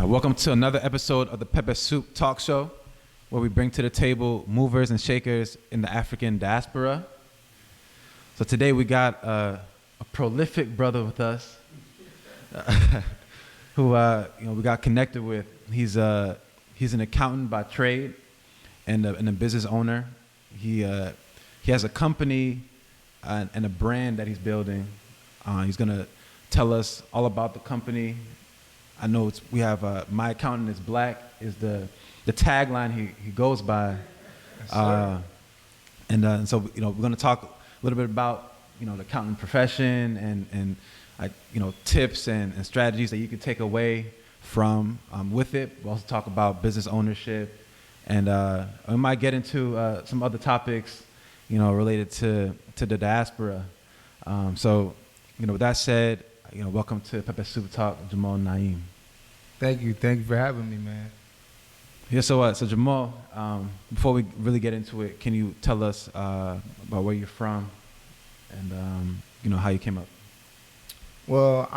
Welcome to another episode of the Pepper Soup Talk Show, where we bring to the table movers and shakers in the African diaspora. So today we got a prolific brother with us, who we got connected with. He's an accountant by trade and a business owner. He has a company and a brand that he's building. He's gonna tell us all about the company. I know we have my accountant is black is the tagline he goes by, and so we're going to talk a little bit about the accounting profession and tips and strategies that you can take away from with it. We'll also talk about business ownership, and we might get into some other topics related to the diaspora. So with that said, welcome to Pepper Soup Talk, Jamaal Naim. Thank you for having me, man. Yeah, so Jamaal, before we really get into it, can you tell us about where you're from and how you came up? Well,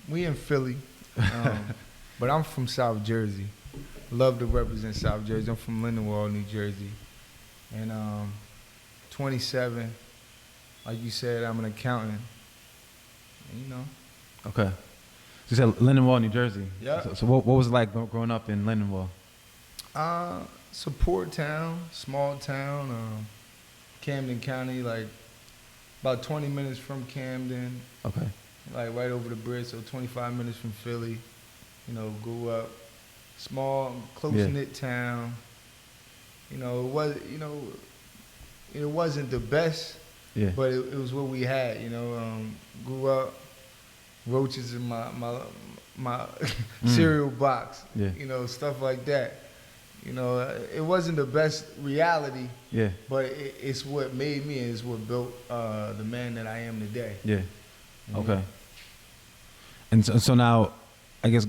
we in Philly, but I'm from South Jersey. Love to represent South Jersey. I'm from Lindenwold, New Jersey. And 27, like you said, I'm an accountant. Okay. You said Lindenwold, New Jersey. Yeah. So what was it like growing up in Lindenwold? It's a poor town, small town, Camden County, like about 20 minutes from Camden. Okay. Like right over the bridge, so 25 minutes from Philly. Grew up small, close-knit town. It wasn't the best, but it was what we had. Grew up. Roaches in my cereal box, stuff like that. It wasn't the best reality, but it's what made me and it's what built the man that I am today. Yeah. Okay. And so now, I guess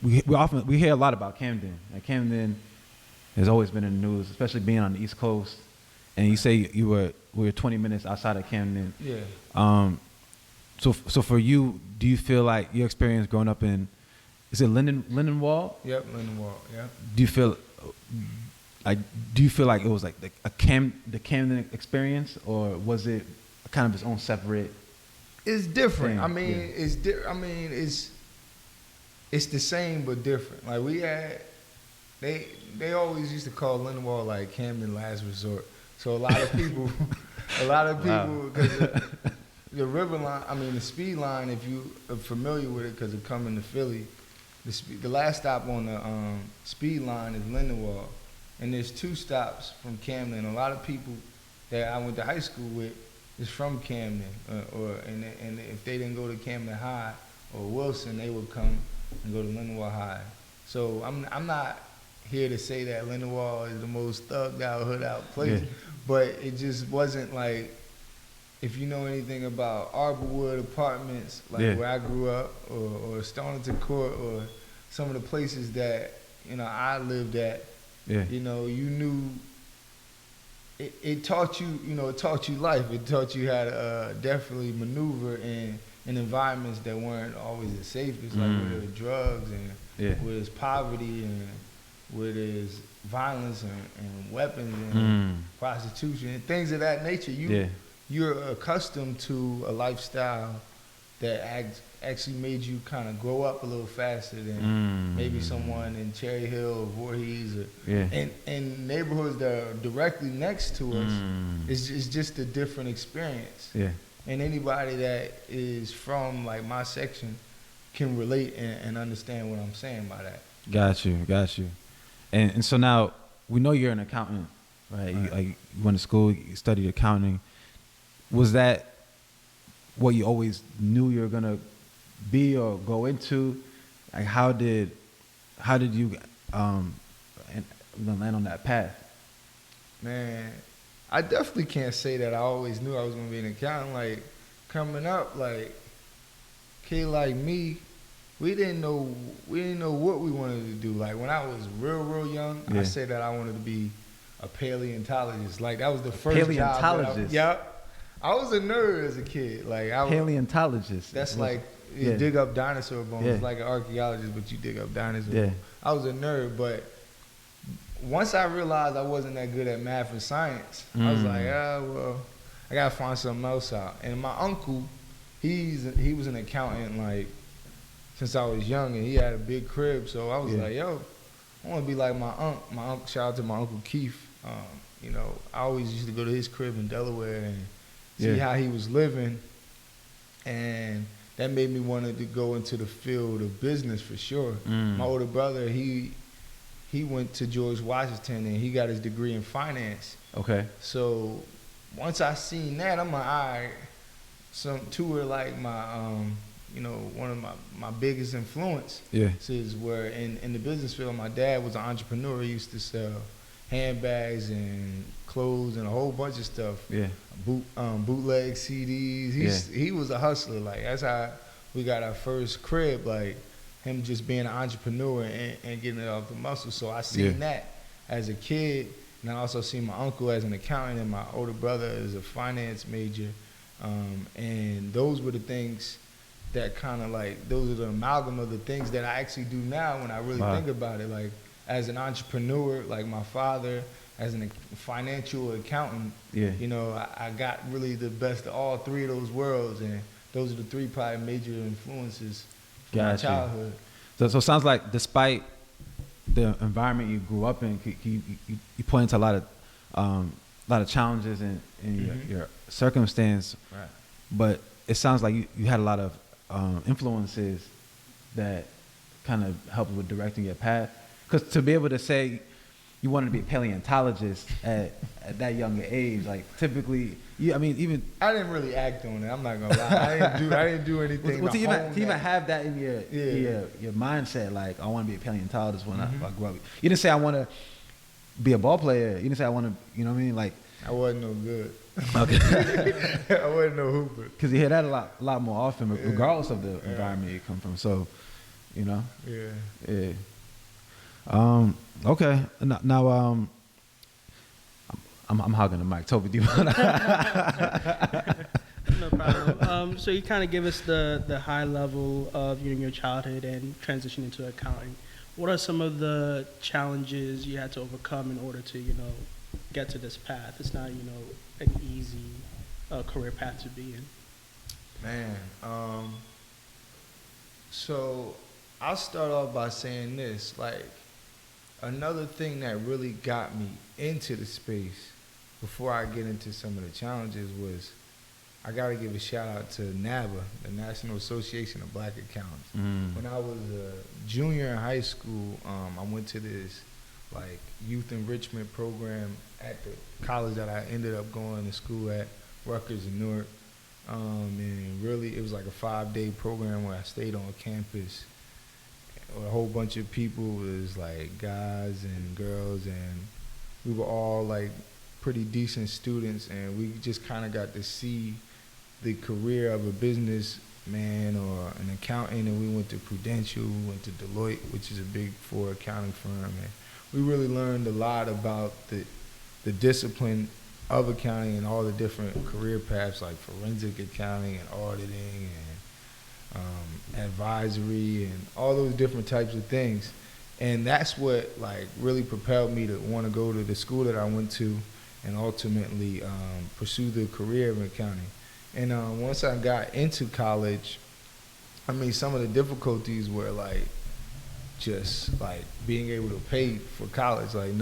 we hear a lot about Camden. Like Camden has always been in the news, especially being on the East Coast. And you say we were 20 minutes outside of Camden. Yeah. So for you, do you feel like your experience growing up in, is it Lindenwold? Yep, Lindenwold. Yeah. Do you feel like it was like the Camden experience, or was it kind of its own separate? It's different. Thing? It's the same but different. Like we had, they always used to call Lindenwold like Camden Last Resort. So a lot of people, Wow. The river line, the speed line, if you are familiar with it because it come into Philly, the last stop on the speed line is Lindenwold. And there's 2 stops from Camden. A lot of people that I went to high school with is from Camden. And if they didn't go to Camden High or Wilson, they would come and go to Lindenwold High. So I'm not here to say that Lindenwold is the most thugged out, hood out place, but it just wasn't like, if you know anything about Arborwood Apartments, like where I grew up, or Stonington Court, or some of the places that I lived at, you knew it taught you, it taught you life. It taught you how to definitely maneuver in environments that weren't always the safest, like where there's drugs and where there's poverty and where there's violence and weapons and prostitution and things of that nature. You're accustomed to a lifestyle that actually made you kind of grow up a little faster than maybe someone in Cherry Hill or Voorhees and neighborhoods that are directly next to us. It's just a different experience. Yeah. And anybody that is from like my section can relate and understand what I'm saying by that. Got you. And so now we know you're an accountant, right? You went to school, you studied accounting. Was that what you always knew you were gonna be or go into? Like how did you land on that path? Man, I definitely can't say that I always knew I was gonna be an accountant. Like coming up, like kid like me, we didn't know what we wanted to do. Like when I was real young, I said that I wanted to be a paleontologist. Like that was the first paleontologist. job. I was a nerd as a kid. Like paleontologist. That's like You Yeah. dig up dinosaur bones. Yeah. Like an archaeologist, but you dig up dinosaur Yeah. bones. I was a nerd, but once I realized I wasn't that good at math and science, I was like, well, I gotta find something else out. And my uncle, he was an accountant like since I was young, and he had a big crib. So I was like, yo, I want to be like my uncle. My uncle, shout out to my uncle Keith. You know, I always used to go to his crib in Delaware and see how he was living, and that made me want to go into the field of business for sure. My older brother, he went to George Washington and he got his degree in finance. Okay. So once I seen that, I'm like, all right, two are like my, you know, one of my biggest influences were in the business field. My dad was an entrepreneur. He used to sell handbags and clothes and a whole bunch of stuff. Yeah. Bootleg CDs. He was a hustler. Like, that's how we got our first crib. Like, him just being an entrepreneur and getting it off the muscle. So I seen that as a kid, and I also seen my uncle as an accountant and my older brother as a finance major. And those were the things that kind of like, those are the amalgam of the things that I actually do now when I really think about it. Like, as an entrepreneur, like my father, as a financial accountant, you know, I got really the best of all three of those worlds, and those are the three probably major influences from my childhood. So it sounds like despite the environment you grew up in, you point to a lot of challenges in your circumstance, right? But it sounds like you had a lot of influences that kind of helped with directing your path. Because to be able to say you wanted to be a paleontologist at that younger age, like typically, I didn't really act on it. I'm not gonna lie. I didn't do anything. Well, to even have that in your mindset, like I want to be a paleontologist when I grow up. You didn't say I want to be a ball player. You didn't say I want to. You know what I mean? Like I wasn't no good. Okay. I wasn't no hooper. Because you hear that a lot more often, regardless of the environment you come from. So, you know. Yeah. Okay. Now, I'm hogging the mic. Toby, do you want to? No problem. So you kind of give us the high level of your childhood and transition into accounting. What are some of the challenges you had to overcome in order to, get to this path? It's not, an easy career path to be in. Man, so I'll start off by saying this, like, another thing that really got me into the space before I get into some of the challenges was I got to give a shout out to NABA, the National Association of Black Accountants. When I was a junior in high school, I went to this like youth enrichment program at the college that I ended up going to school at, Rutgers in Newark. And really it was like a 5-day program where I stayed on campus. A whole bunch of people, was like guys and girls, and we were all like pretty decent students, and we just kind of got to see the career of a businessman or an accountant. And we went to Prudential, we went to Deloitte, which is a big 4 accounting firm, and we really learned a lot about the discipline of accounting and all the different career paths like forensic accounting and auditing and advisory and all those different types of things. And that's what like really propelled me to want to go to the school that I went to and ultimately pursue the career of accounting. And once I got into college, some of the difficulties were like just like being able to pay for college. Like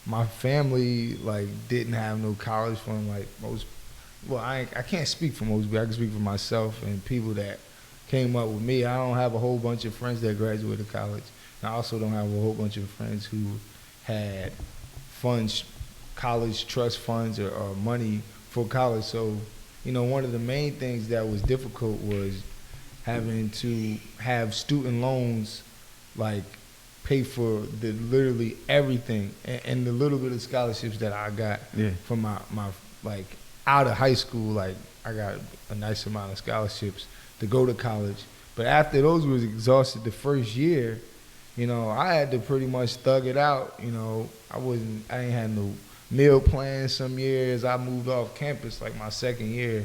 my family like didn't have no college fund like most. Well, I can't speak for most people. I can speak for myself and people that came up with me. I don't have a whole bunch of friends that graduated college. And I also don't have a whole bunch of friends who had funds, college trust funds or money for college. So, one of the main things that was difficult was having to have student loans, like pay for literally everything, and the little bit of scholarships that I got from my like out of high school. Like I got a nice amount of scholarships to go to college, but after those was exhausted the first year, I had to pretty much thug it out. I ain't had no meal plans some years. I moved off campus like my second year.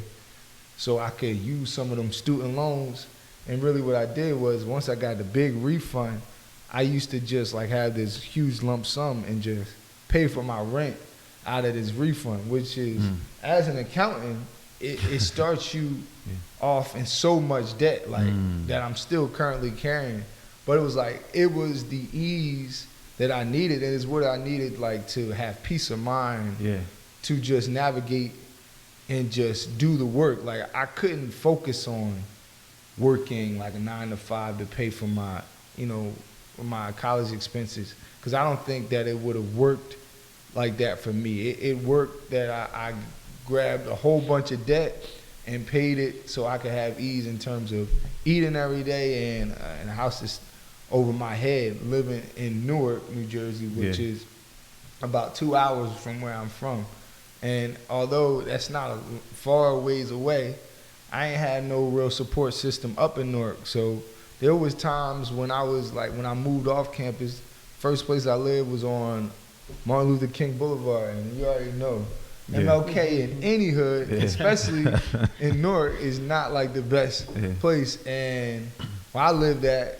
so I could use some of them student loans. And really what I did was once I got the big refund, I used to just like have this huge lump sum and just pay for my rent out of this refund, which is, as an accountant, it starts you off in so much debt, like that I'm still currently carrying. But it was like, it was the ease that I needed, and it's what I needed, like, to have peace of mind, to just navigate and just do the work. Like, I couldn't focus on working like a 9 to 5 to pay for my, you know, my college expenses, because I don't think that it would have worked like that for me. It worked that I grabbed a whole bunch of debt and paid it so I could have ease in terms of eating every day and a house that's over my head, living in Newark, New Jersey, which is about 2 hours from where I'm from. And although that's not a far ways away, I ain't had no real support system up in Newark. So there was times when I was like, when I moved off campus, first place I lived was on Martin Luther King Boulevard, and you already know, MLK in any hood, especially in Newark, is not like the best place. And where I lived at,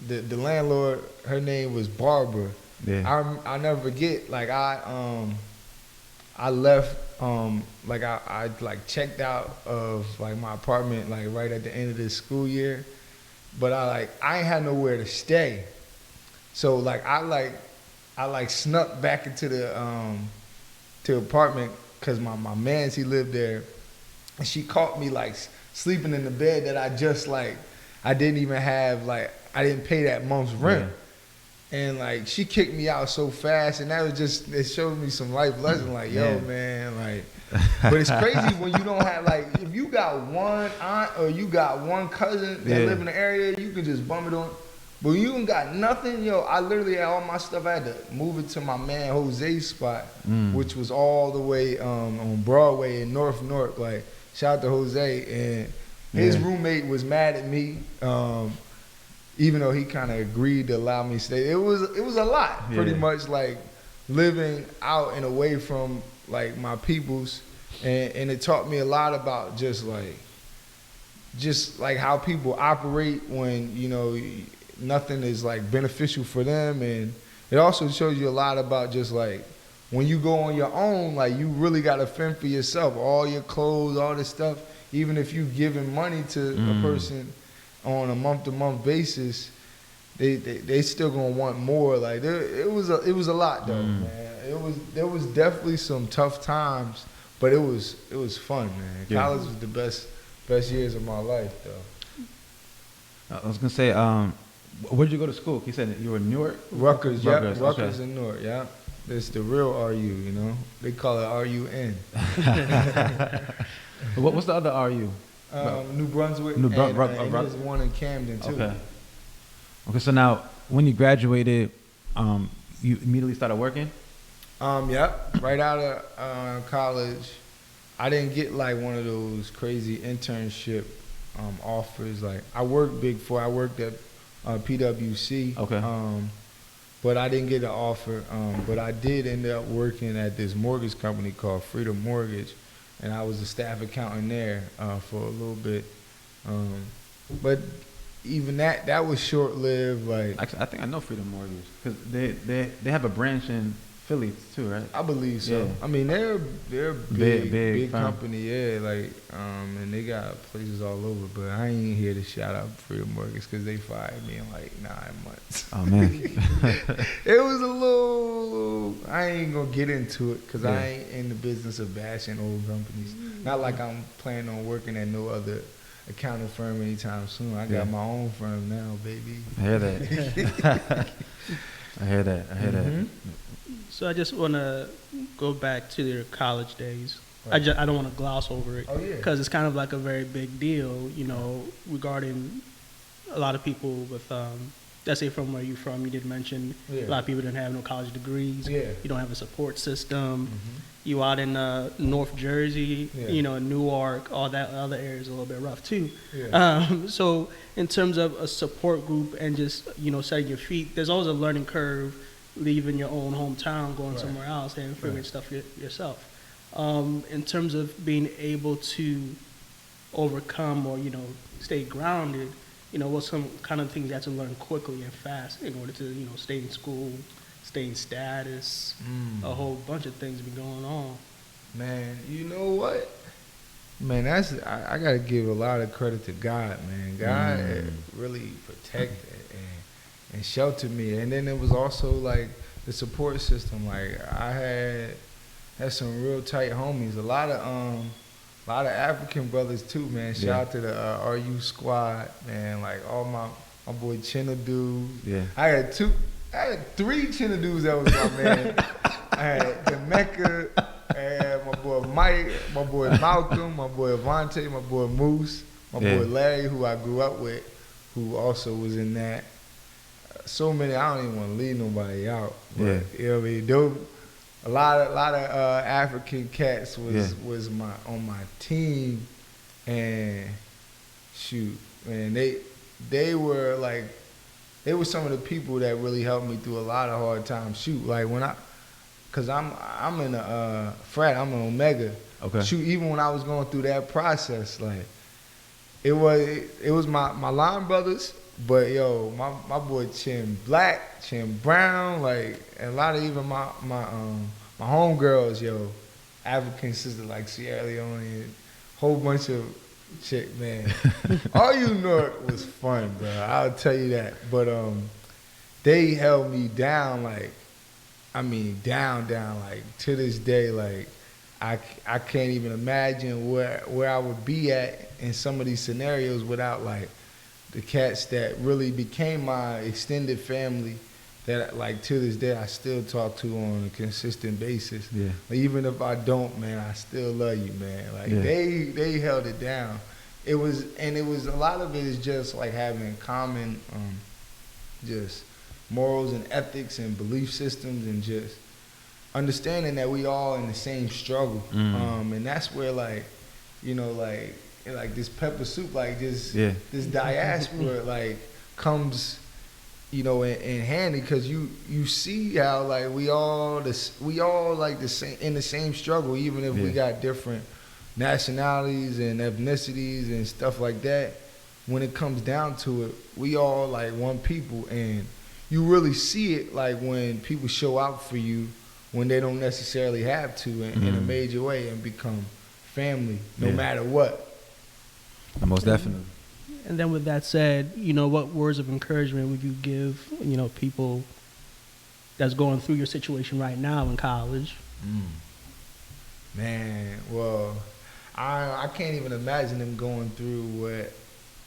the landlord, her name was Barbara. I'll never forget, like I left, like I like checked out of like my apartment like right at the end of this school year, but I ain't had nowhere to stay. So like I snuck back into the apartment because my mans, he lived there, and she caught me like sleeping in the bed that I just like, I didn't even have, like, I didn't pay that month's rent. And like she kicked me out so fast, and that was just, it showed me some life lesson, like, yo man, like, but it's crazy when you don't have, like, if you got one aunt or you got one cousin that live in the area, you can just bum it on. But when you ain't got nothing, yo, I literally had all my stuff. I had to move it to my man Jose's spot, which was all the way on Broadway in North Newark. Like, shout out to Jose. And his roommate was mad at me, even though he kind of agreed to allow me to stay. It was a lot, pretty much, like living out and away from like my peoples, and it taught me a lot about just like how people operate when, you know, nothing is like beneficial for them. And it also shows you a lot about just like when you go on your own, like you really got to fend for yourself, all your clothes, all this stuff. Even if you giving money to a person on a month-to-month basis, they still gonna want more. Like it was a lot though, man. There was definitely some tough times, but it was fun, man. College was the best years of my life though. I was gonna say, where did you go to school? You said you were in Newark? Rutgers, Rutgers in Newark, yeah. It's the real RU, you know. They call it RUN. What's the other RU? New Brunswick. And there's one in Camden too. Okay. So now, when you graduated, you immediately started working? Yep. Right out of college, I didn't get like one of those crazy internship offers. Like I worked Big Four. I worked at PwC. Okay. But I didn't get an offer. But I did end up working at this mortgage company called Freedom Mortgage, and I was a staff accountant there for a little bit. But even that was short lived. Like actually, I think I know Freedom Mortgage because they have a branch in Philly too, right? I believe so. Yeah. I mean, they're a big company, yeah. Like, and they got places all over. But I ain't here to shout out Freedom Mortgage because they fired me in like 9 months. Oh man, it was a little. I ain't gonna get into it because I ain't in the business of bashing old companies. Not like I'm planning on working at no other accounting firm anytime soon. I got my own firm now, baby. I hear that. I hear that. So I just want to go back to your college days. Right. I don't want to gloss over it because it's kind of like a very big deal, you know, regarding a lot of people with, let's say from where you're from, you did mention a lot of people didn't have no college degrees. Yeah. You don't have a support system. You out in North Jersey, you know, Newark, all that other areas a little bit rough too. So in terms of a support group and just, you know, setting your feet, there's always a learning curve leaving your own hometown, going somewhere else and figuring stuff yourself. In terms of being able to overcome or stay grounded, what's some kind of things you have to learn quickly and fast in order to stay in school, stay in status, a whole bunch of things be going on. Man, you know what? Man, I gotta give a lot of credit to God, man. God really protected and sheltered me, and then it was also like the support system. Like I had some real tight homies. A lot of African brothers too, man. Shout out to the RU squad, man. Like all my boy Chinadu. Yeah. I had 3 Chinadus that was my man. I had the Mecca. I had my boy Mike, my boy Malcolm, my boy Avante, my boy Moose, my boy Larry, who I grew up with, who also was in that. So many, I don't even want to leave nobody out. But, you know what I mean? A lot of African cats was on my team, and shoot, man, they were some of the people that really helped me through a lot of hard times. Shoot, like cause I'm in a frat, I'm an Omega. Okay. Shoot, even when I was going through that process, like it was my line brothers, but yo, my boy Chin Black, Chin Brown, like, and a lot of even my homegirls, yo, African sisters like Sierra Leone, and whole bunch of chick, man. All you know was fun, bro. I'll tell you that. But they held me down, like, I mean, down, like, to this day, like, I can't even imagine where I would be at in some of these scenarios without, like, the cats that really became my extended family that, like, to this day I still talk to on a consistent basis. Yeah. Like, even if I don't, man, I still love you, man. Like, they held it down. It was a lot of it is just like having common, just morals and ethics and belief systems, and just understanding that we all in the same struggle. And that's where, like, like this pepper soup, like this diaspora, like, comes, in handy, because you see how, like, we all like the same, in the same struggle, even if we got different nationalities and ethnicities and stuff like that. When it comes down to it, we all like one people, and you really see it, like, when people show out for you when they don't necessarily have to, in a major way, and become family no matter what. Most definitely. And then with that said, what words of encouragement would you give, people that's going through your situation right now in college? Man, well, I can't even imagine them going through what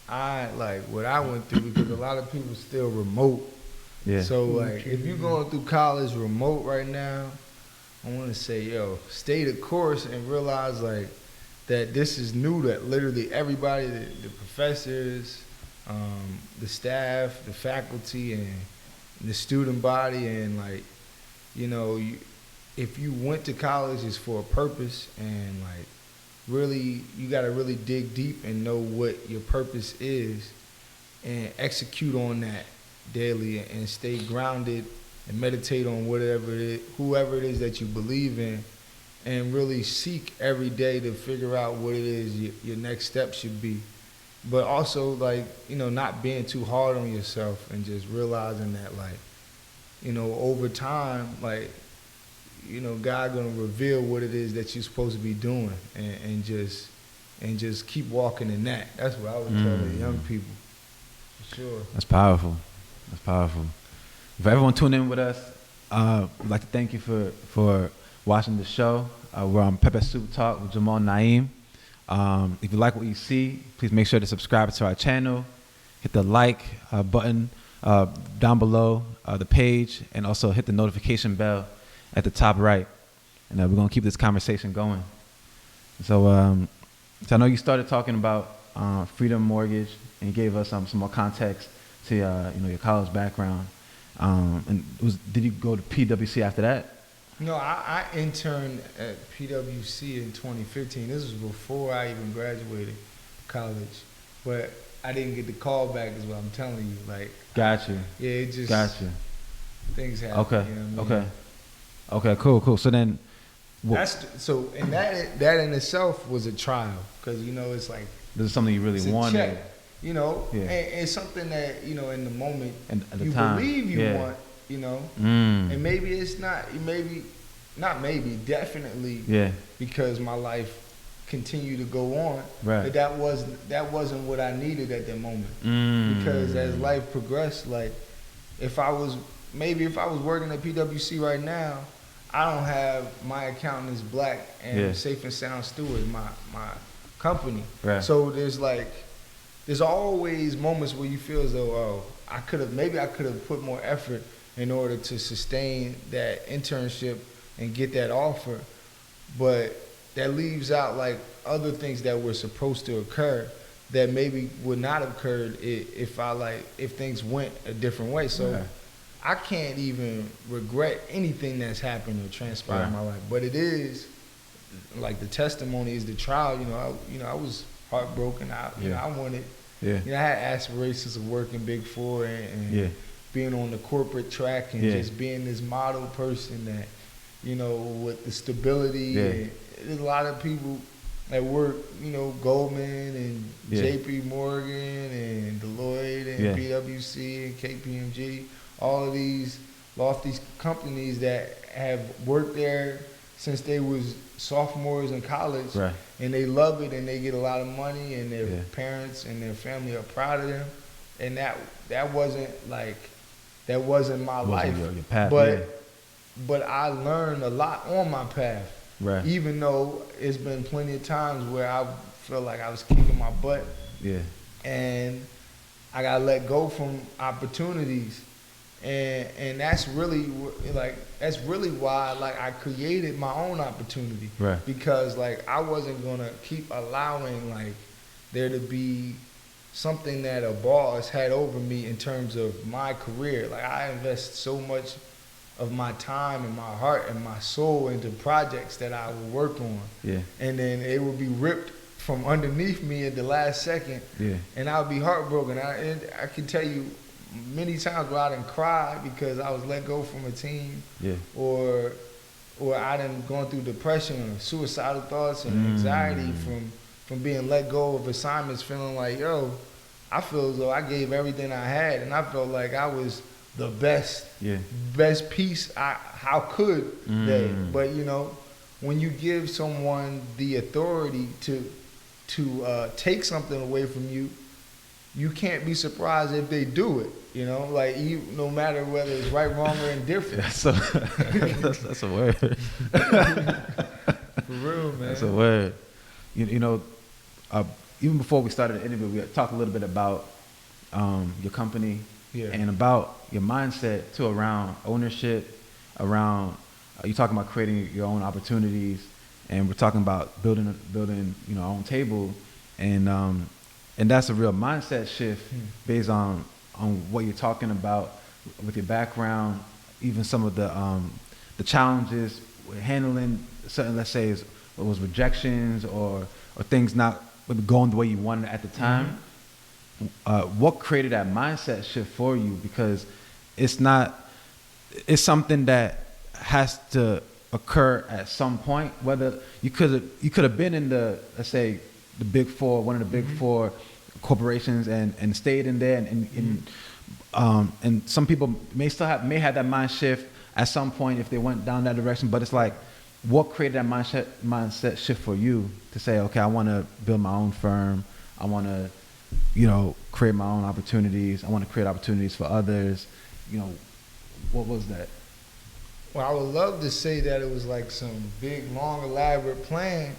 I went through, because a lot of people still remote. Yeah. So, like, if you're going through college remote right now, I want to say, yo, stay the course and realize, like, that this is new, that literally everybody, the professors, the staff, the faculty, and the student body, and, like, if you went to college, it's for a purpose, and, like, really, you got to really dig deep and know what your purpose is and execute on that daily, and stay grounded and meditate on whoever it is that you believe in, and really seek every day to figure out what it is your next step should be. But also, like, not being too hard on yourself, and just realizing that, like, over time, like, God gonna reveal what it is that you're supposed to be doing, and just keep walking in that. That's what I would tell the young people, for sure. That's powerful. That's powerful. For everyone tuning in with us, I'd like to thank you for watching the show. We're on Pepper Soup Talk with Jamaal Naim. If you like what you see, please make sure to subscribe to our channel. Hit the like button down below the page, and also hit the notification bell at the top right. And we're going to keep this conversation going. So I know you started talking about Freedom Mortgage, and you gave us some more context to your college background. And did you go to PwC after that? No, I interned at PwC in 2015. This was before I even graduated college. But I didn't get the call back, is what I'm telling you. Like, gotcha. Yeah, it just gotcha. Things happen. Okay. You know what I mean? Okay. Cool. So then, that in itself was a trial, because it's like This is something you really It's a wanted. check, you know, Yeah. and it's something that, you know, in the moment And at the you time, believe you yeah. want, you know, Mm. and maybe it's not, definitely Yeah. because my life continued to go on, Right. but that wasn't what I needed at that moment. Mm. Because as life progressed, like if I was working at PwC right now, I don't have my accountant is black and Yeah. Safe and Sound Stewards, my company. Right. So there's always moments where you feel as though, oh, I could have put more effort in order to sustain that internship and get that offer, but that leaves out like other things that were supposed to occur that maybe would not have occurred if things went a different way. So Right. I can't even regret anything that's happened or transpired in Right. my life. But it is like the testimony is the trial. I was heartbroken. Yeah. I wanted. Yeah. I had aspirations of working Big Four and Yeah. being on the corporate track and Yeah. just being this model person that, with the stability. Yeah. And there's a lot of people that work, Goldman and Yeah. JP Morgan and Deloitte and Yeah. PwC and KPMG, all of these lofty companies that have worked there since they was sophomores in college. Right. And they love it and they get a lot of money and their Yeah. parents and their family are proud of them. And that wasn't my life. Wasn't your path. But I learned a lot on my path. Right. Even though it's been plenty of times where I felt like I was kicking my butt Yeah. and I got let go from opportunities. And that's really why I created my own opportunity. Right. Because I wasn't gonna keep allowing there to be something that a boss had over me in terms of my career. I invest so much of my time and my heart and my soul into projects that I would work on. Yeah. And then it would be ripped from underneath me at the last second. Yeah. And I would be heartbroken. I can tell you many times where I done cried because I was let go from a team. Yeah. Or I done gone through depression or suicidal thoughts and anxiety from being let go of assignments, feeling like, yo, I feel as though I gave everything I had and I felt like I was the best piece how could they. But when you give someone the authority to take something away from you, you can't be surprised if they do it. No matter whether it's right, wrong, or indifferent. That's a word. For real, man. That's a word. Even before we started the interview, we talked a little bit about your company and about your mindset too around ownership, around you're talking about creating your own opportunities, and we're talking about building our own table, and that's a real mindset shift based on what you're talking about with your background, even some of the challenges with handling certain, let's say, it was rejections or things not going the way you wanted at the time. What created that mindset shift for you? Because it's something that has to occur at some point. Whether you could have been in the, let's say, the Big Four, one of the Big Four corporations, and stayed in there, and some people may have that mind shift at some point if they went down that direction. But it's like, what created that mindset shift for you to say, okay, I want to build my own firm. I want to, create my own opportunities. I want to create opportunities for others. What was that? Well, I would love to say that it was some big, long, elaborate plan,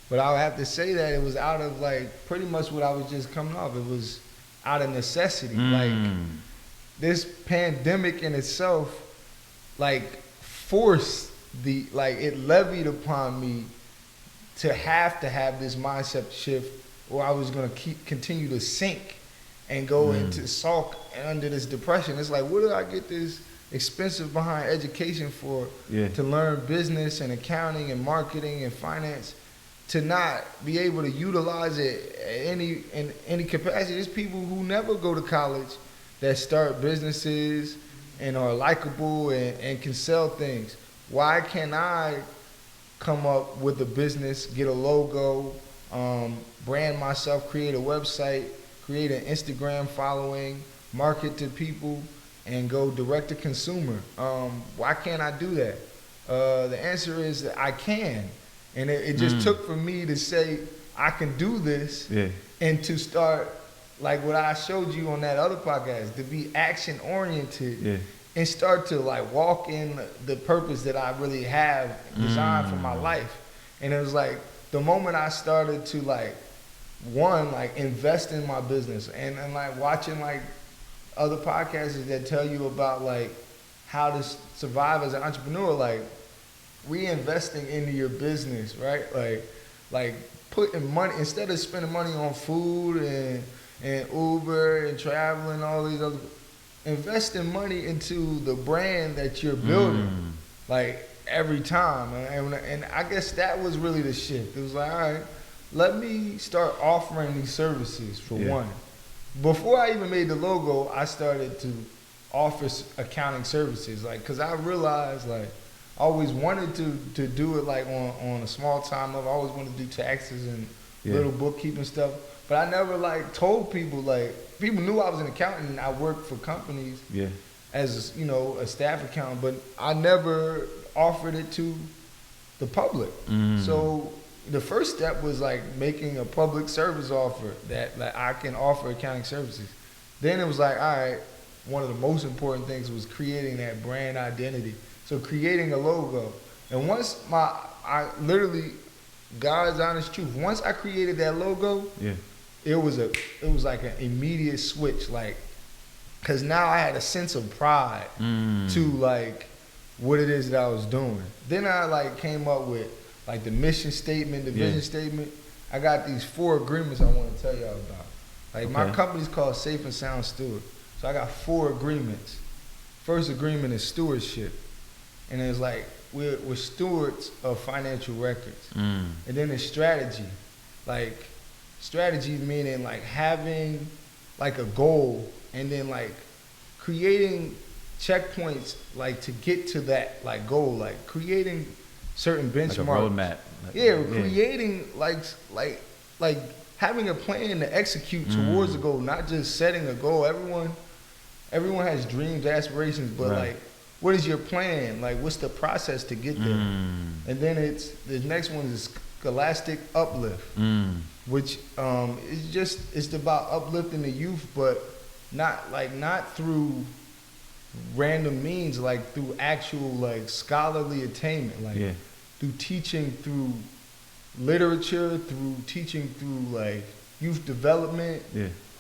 but I would have to say that it was out of pretty much what I was just coming off. It was out of necessity. This pandemic in itself, forced it levied upon me to have this mindset shift, or I was going to continue to sink and go into sulk and under this depression. It's what did I get this expensive behind education for? To learn business and accounting and marketing and finance, to not be able to utilize it in any capacity. There's people who never go to college that start businesses and are likable and can sell things. Why can't I come up with a business, get a logo, brand myself, create a website, create an Instagram following, market to people, and go direct to consumer. Why can't I do that? The answer is that I can. And it just took for me to say, I can do this, and to start, like what I showed you on that other podcast, to be action oriented and start to like walk in the purpose that I really have designed for my life. And it was like the moment I started to like invest in my business and like watching like other podcasters that tell you about like how to survive as an entrepreneur, like reinvesting into your business, right? Like putting money, instead of spending money on food and Uber and traveling, all these other, investing money into the brand that you're building, like every time. And I guess that was really the shift. It was like, all right, let me start offering these services for one. Before I even made the logo, I started to offer accounting services, like, cause I realized like I always wanted to do it like on a small time level. I always wanted to do taxes and little bookkeeping stuff. But I never like told people, like, people knew I was an accountant and I worked for companies as, you know, a staff accountant, but I never offered it to the public. So the first step was like making a public service offer that like I can offer accounting services. Then it was like, all right, one of the most important things was creating that brand identity. So creating a logo. And once I literally, God's honest truth, once I created that logo, it was like an immediate switch, like, cause now I had a sense of pride to like what it is that I was doing. Then I like came up with like the mission statement, the vision statement. I got these 4 agreements I want to tell y'all about. Like my company's called Safe and Sound Steward. So I got 4 agreements. First agreement is stewardship. And it's like, we're stewards of financial records. And then there's strategy. Like, strategy meaning like having like a goal and then like creating checkpoints like to get to that like goal, like creating certain benchmarks. Like a roadmap. Creating like having a plan to execute towards the goal, not just setting a goal. Everyone has dreams, aspirations, but like, what is your plan? Like, what's the process to get there? And then the next one is scholastic uplift, which it's about uplifting the youth, but not through random means, like through actual like scholarly attainment, like through teaching, through literature, through teaching, through like youth development,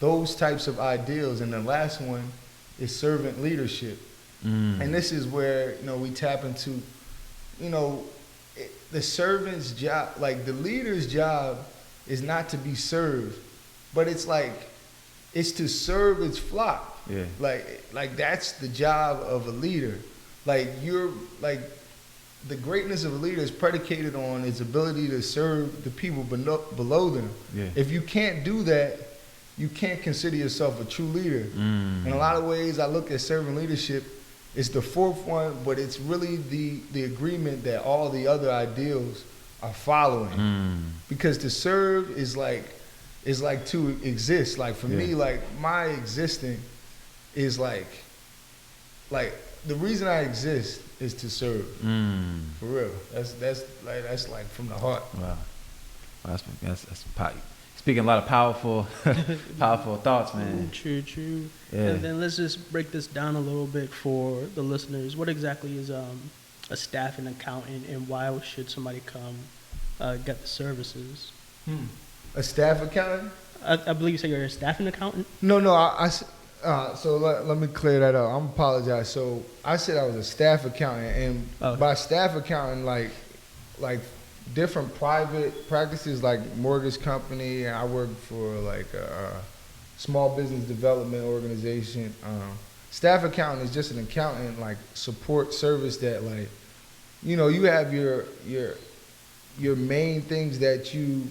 those types of ideals. And the last one is servant leadership. And this is where, you know, we tap into, you know, the servant's job, like the leader's job is not to be served, but it's to serve its flock. Like that's the job of a leader. Like the greatness of a leader is predicated on his ability to serve the people below them. If you can't do that, you can't consider yourself a true leader. In a lot of ways, I look at servant leadership. It's the 4th one, but it's really the agreement that all the other ideals are following. Because to serve is like to exist. Like for me, like my existing is like the reason I exist is to serve. For real. That's like from the heart. Wow. That's speaking a lot of powerful thoughts, man. True. And then let's just break this down a little bit for the listeners. What exactly is a staffing accountant, and why should somebody come get the services? A staff accountant? I believe you said you're a staffing accountant? No, so let me clear that up. I apologize. So I said I was a staff accountant, and by staff accountant, like different private practices like mortgage company, and I work for like a small business development organization. Staff accountant is just an accountant like support service that like, you know, you have your main things that you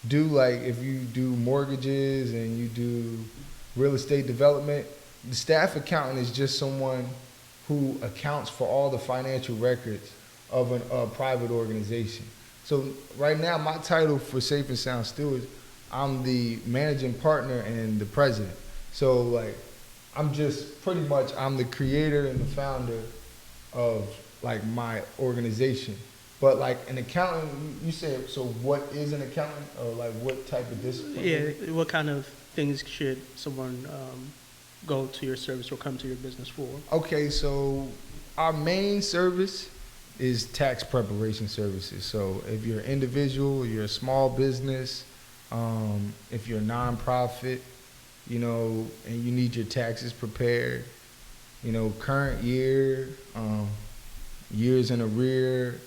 do, like if you do mortgages and you do real estate development. The staff accountant is just someone who accounts for all the financial records of a private organization. So right now, my title for Safe and Sound Stewards, I'm the managing partner and the president. So like, I'm just pretty much, I'm the creator and the founder of like my organization. But like an accountant, you said, so what is an accountant, or like what type of discipline? Yeah, what kind of things should someone go to your service or come to your business for? Okay, so our main service is tax preparation services. So if you're an individual, you're a small business, if you're a nonprofit, you know, and you need your taxes prepared, you know, current year, years in arrear,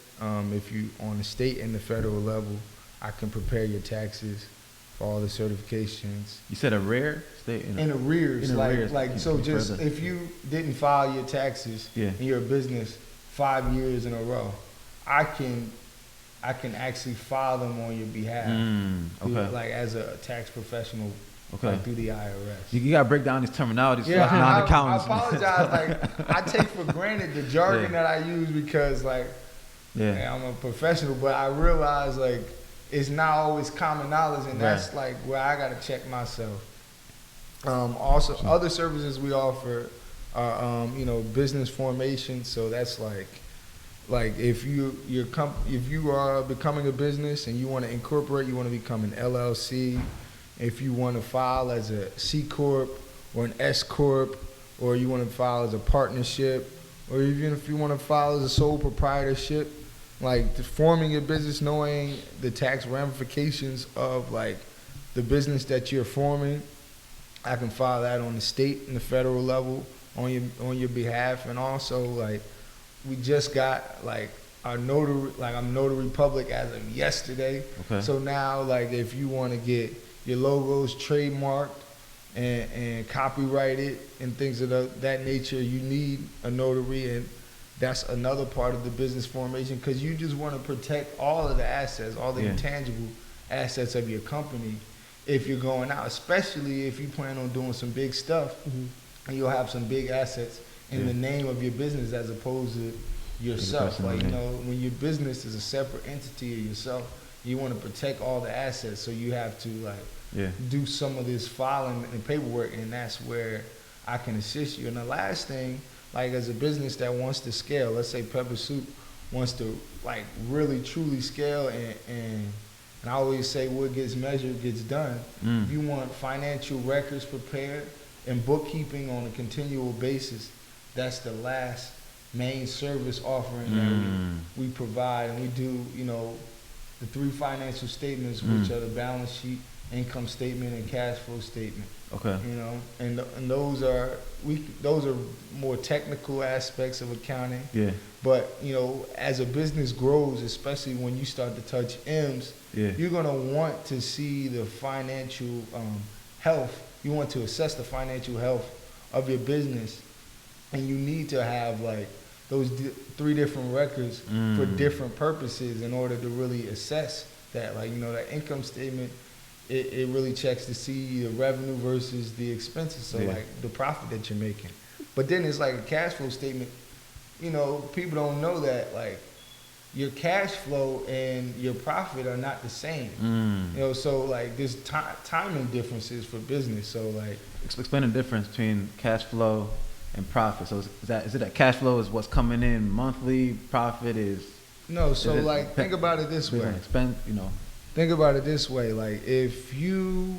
if you on the state and the federal level, I can prepare your taxes for all the certifications. You said a rare state In arrears, in arrears. like so just Further. if you didn't file your taxes Yeah. in your business 5 years in a row, I can actually file them on your behalf. Okay. Like as a tax professional, Okay. like through the IRS. You gotta break down these terminologies Yeah, for I non-accountants. apologize. Like I take for granted the jargon that I use because like Yeah. I'm a professional, but I realize like it's not always common knowledge, and that's like where I gotta check myself. Also, other services we offer are you know, business formation. So that's like if you are becoming a business and you want to incorporate, you want to become an LLC. If you want to file as a C corp or an S corp, or you want to file as a partnership, or even if you want to file as a sole proprietorship, like forming your business, knowing the tax ramifications of like the business that you're forming, I can file that on the state and the federal level on your behalf. And also like we just got like our notary, like I'm notary public as of yesterday. Okay. So now like if you want to get your logos trademarked and copyrighted and things of that nature, you need a notary, and that's another part of the business formation, because you just want to protect all of the assets, all the intangible assets of your company if you're going out, especially if you plan on doing some big stuff. And you'll have some big assets in the name of your business as opposed to yourself. Like, you know, when your business is a separate entity of yourself, you want to protect all the assets, so you have to like do some of this filing and paperwork, and that's where I can assist you. And the last thing, like as a business that wants to scale, let's say Pepper Soup wants to like really truly scale, and I always say what gets measured gets done. If you want financial records prepared and bookkeeping on a continual basis, that's the last main service offering that we provide. And we do, you know, the 3 financial statements, which are the balance sheet, income statement, and cash flow statement. Okay. You know, and those are more technical aspects of accounting. Yeah. But you know, as a business grows, especially when you start to touch M's, you're gonna want to see the financial health. You want to assess the financial health of your business, and you need to have like those 3 different records for different purposes in order to really assess that. Like, you know, that income statement, it really checks to see the revenue versus the expenses, so like the profit that you're making. But then it's like a cash flow statement. You know, people don't know that like your cash flow and your profit are not the same. You know, so like there's timing differences for business. So like explain the difference between cash flow and profit. So is it that cash flow is what's coming in monthly, profit is no. So like think about it this way. Expense, you know. Think about it this way. Like if you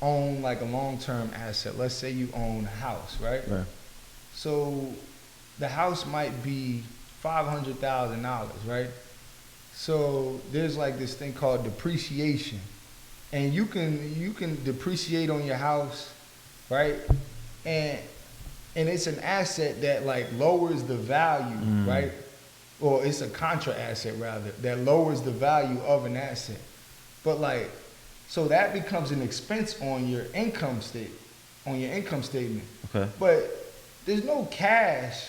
own like a long-term asset, let's say you own a house, right? Right. So the house might be $500,000, right? So there's like this thing called depreciation, and you can depreciate on your house, right? And it's an asset that like lowers the value, right? Or it's a contra asset rather that lowers the value of an asset. But like, so that becomes an expense on your income statement. Okay. But there's no cash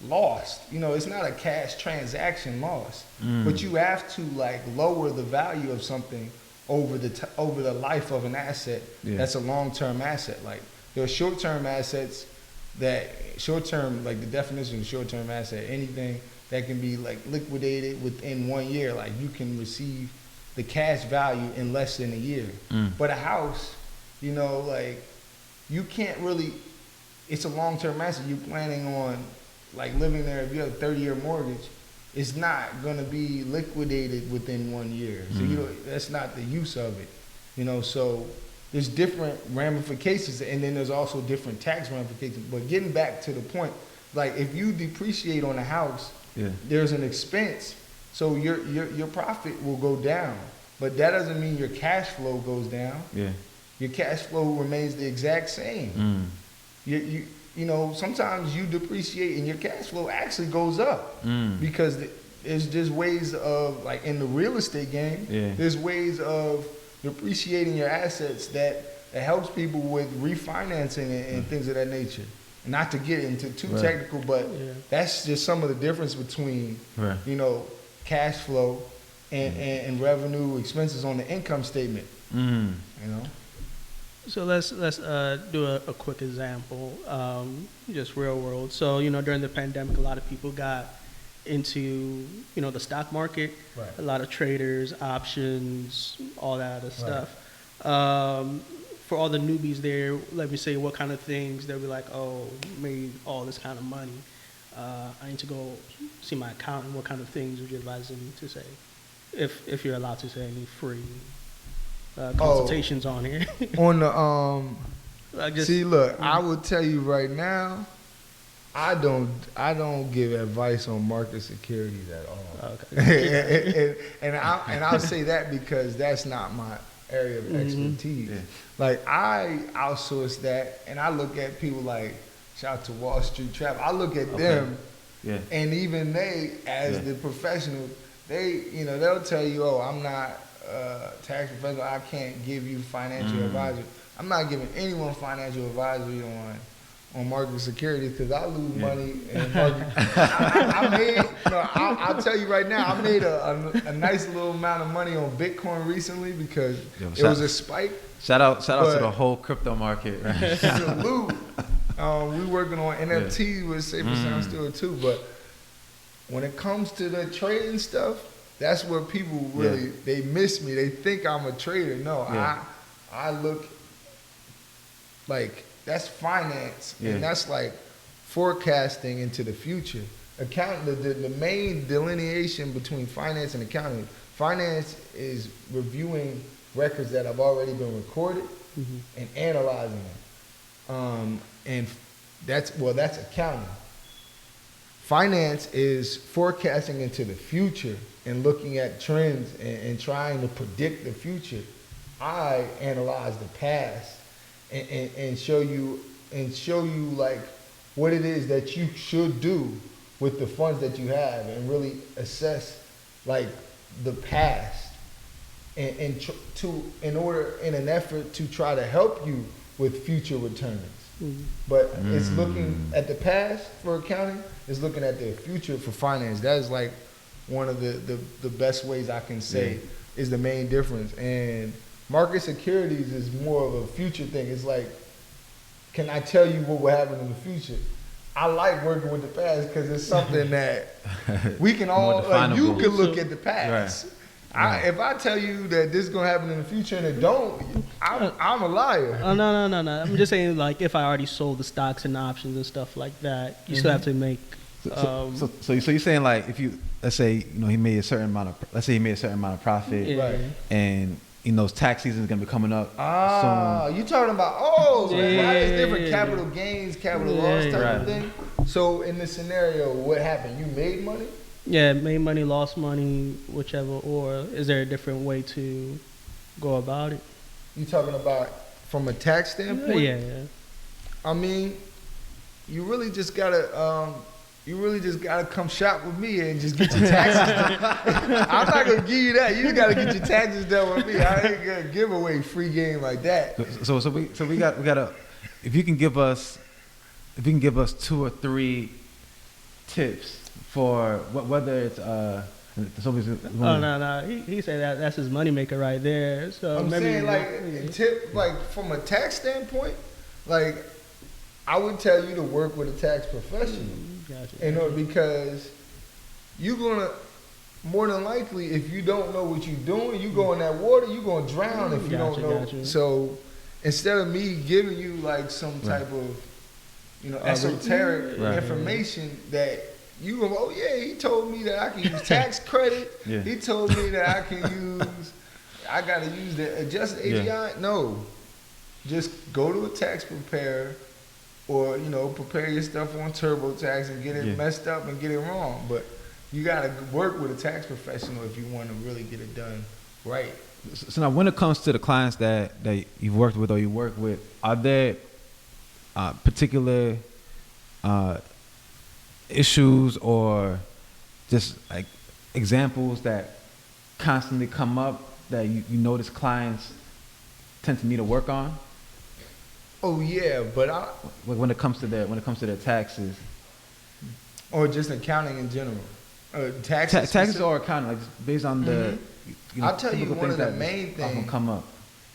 lost. You know, it's not a cash transaction loss. But you have to like lower the value of something over the life of an asset. That's a long-term asset. Like there are short-term assets that like the definition of short-term asset, anything that can be like liquidated within 1 year. Like you can receive the cash value in less than a year. But a house, you know, like you can't really, it's a long-term asset. You're planning on like living there. If you have a 30-year mortgage, it's not going to be liquidated within 1 year. So you know, that's not the use of it, you know. So there's different ramifications, and then there's also different tax ramifications. But getting back to the point, like if you depreciate on a house, there's an expense, so your profit will go down, but that doesn't mean your cash flow goes down. Your cash flow remains the exact same. You know, sometimes you depreciate and your cash flow actually goes up because there's just ways of, like in the real estate game, there's ways of depreciating your assets that helps people with refinancing and things of that nature. Not to get into too technical, but that's just some of the difference between, you know, cash flow and revenue expenses on the income statement, you know? So let's do a quick example, just real world. So, you know, during the pandemic, a lot of people got into, you know, the stock market, a lot of traders, options, all that other stuff. For all the newbies there, let me say what kind of things they'll be like, oh, made all this kind of money. I need to go see my accountant. What kind of things would you advise them to say? If you're allowed to say any free consultations on here. On the see, look, I will tell you right now, I don't give advice on market securities at all. Okay. and I'll say that because that's not my area of expertise. Like I outsource that, and I look at people like, shout out to Wall Street Trap. I look at them, and even they, as the professionals, they, you know, they'll tell you, oh, I'm not tax professional, I can't give you financial advisory. I'm not giving anyone financial advisory on market securities because I lose money in market. I'll tell you right now, I made a nice little amount of money on Bitcoin recently because it was a spike. Shout out to the whole crypto market. Right? Salute. We working on NFTs with Safer Sound Steward too, but when it comes to the trading stuff, that's where people really, they miss me. They think I'm a trader. No, I look like, that's finance, and that's like forecasting into the future. The main delineation between finance and accounting, finance is reviewing records that have already been recorded and analyzing them. And that's accounting. Finance is forecasting into the future and looking at trends and trying to predict the future. I analyze the past and show you like what it is that you should do with the funds that you have, and really assess like the past in an effort to try to help you with future returns. But it's looking at the past for accounting, it's looking at the future for finance. That is like one of the best ways I can say is the main difference. And market securities is more of a future thing. It's like, can I tell you what will happen in the future? I like working with the past because it's something that we can all, like, you can look at the past. If I tell you that this is going to happen in the future and it don't, I'm a liar. Oh, no. I'm just saying, like, if I already sold the stocks and options and stuff like that, you still have to make... So you're saying, like, if you, let's say, you know, he made a certain amount of profit, and you know, tax season is gonna be coming up soon. You talking about it's different capital gains, capital loss type of thing. So in this scenario, what happened? You made money? Yeah, made money, lost money, whichever. Or is there a different way to go about it? You talking about from a tax standpoint? Yeah. I mean, you really just gotta come shop with me and just get your taxes done. I'm not gonna give you that. You gotta get your taxes done with me. I ain't gonna give away free game like that. So we gotta, if you can give us 2 or 3 tips for whether it's no. He said that's his moneymaker right there. So I'm saying, like, tip, like, from a tax standpoint, like, I would tell you to work with a tax professional. Gotcha. You know, because you're gonna more than likely, if you don't know what you're doing, you go in that water, you're gonna drown if you don't know. Gotcha. So instead of me giving you like some type of, you know, esoteric information that you go, oh yeah, he told me that I can use tax credit. Yeah. He told me that I gotta use the adjusted AGI. Yeah. No, just go to a tax preparer, or you know, prepare your stuff on TurboTax and get it messed up and get it wrong. But you gotta work with a tax professional if you want to really get it done right. So now, when it comes to the clients that you've worked with or you work with, are there particular issues or just like examples that constantly come up that you notice clients tend to need to work on? Oh yeah, but when it comes to their taxes, or just accounting in general, taxes. Taxes or accounting, like based on the. You know, I'll tell you one of the main things. Come up.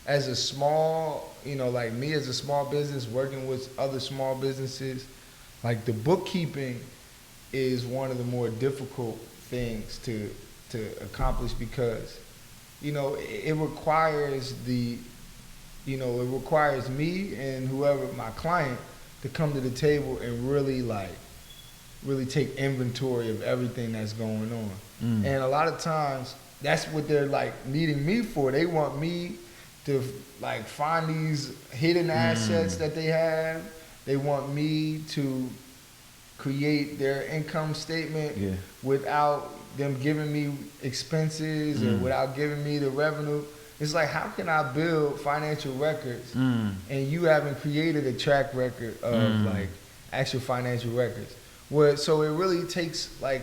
As a small, you know, like me as a small business working with other small businesses, like the bookkeeping is one of the more difficult things to accomplish because, you know, it requires it requires me and whoever my client to come to the table and really take inventory of everything that's going on. And a lot of times that's what they're like needing me for. They want me to like find these hidden assets that they have. They want me to create their income statement without them giving me expenses or without giving me the revenue. It's like, how can I build financial records and you haven't created a track record of like actual financial records? So it really takes like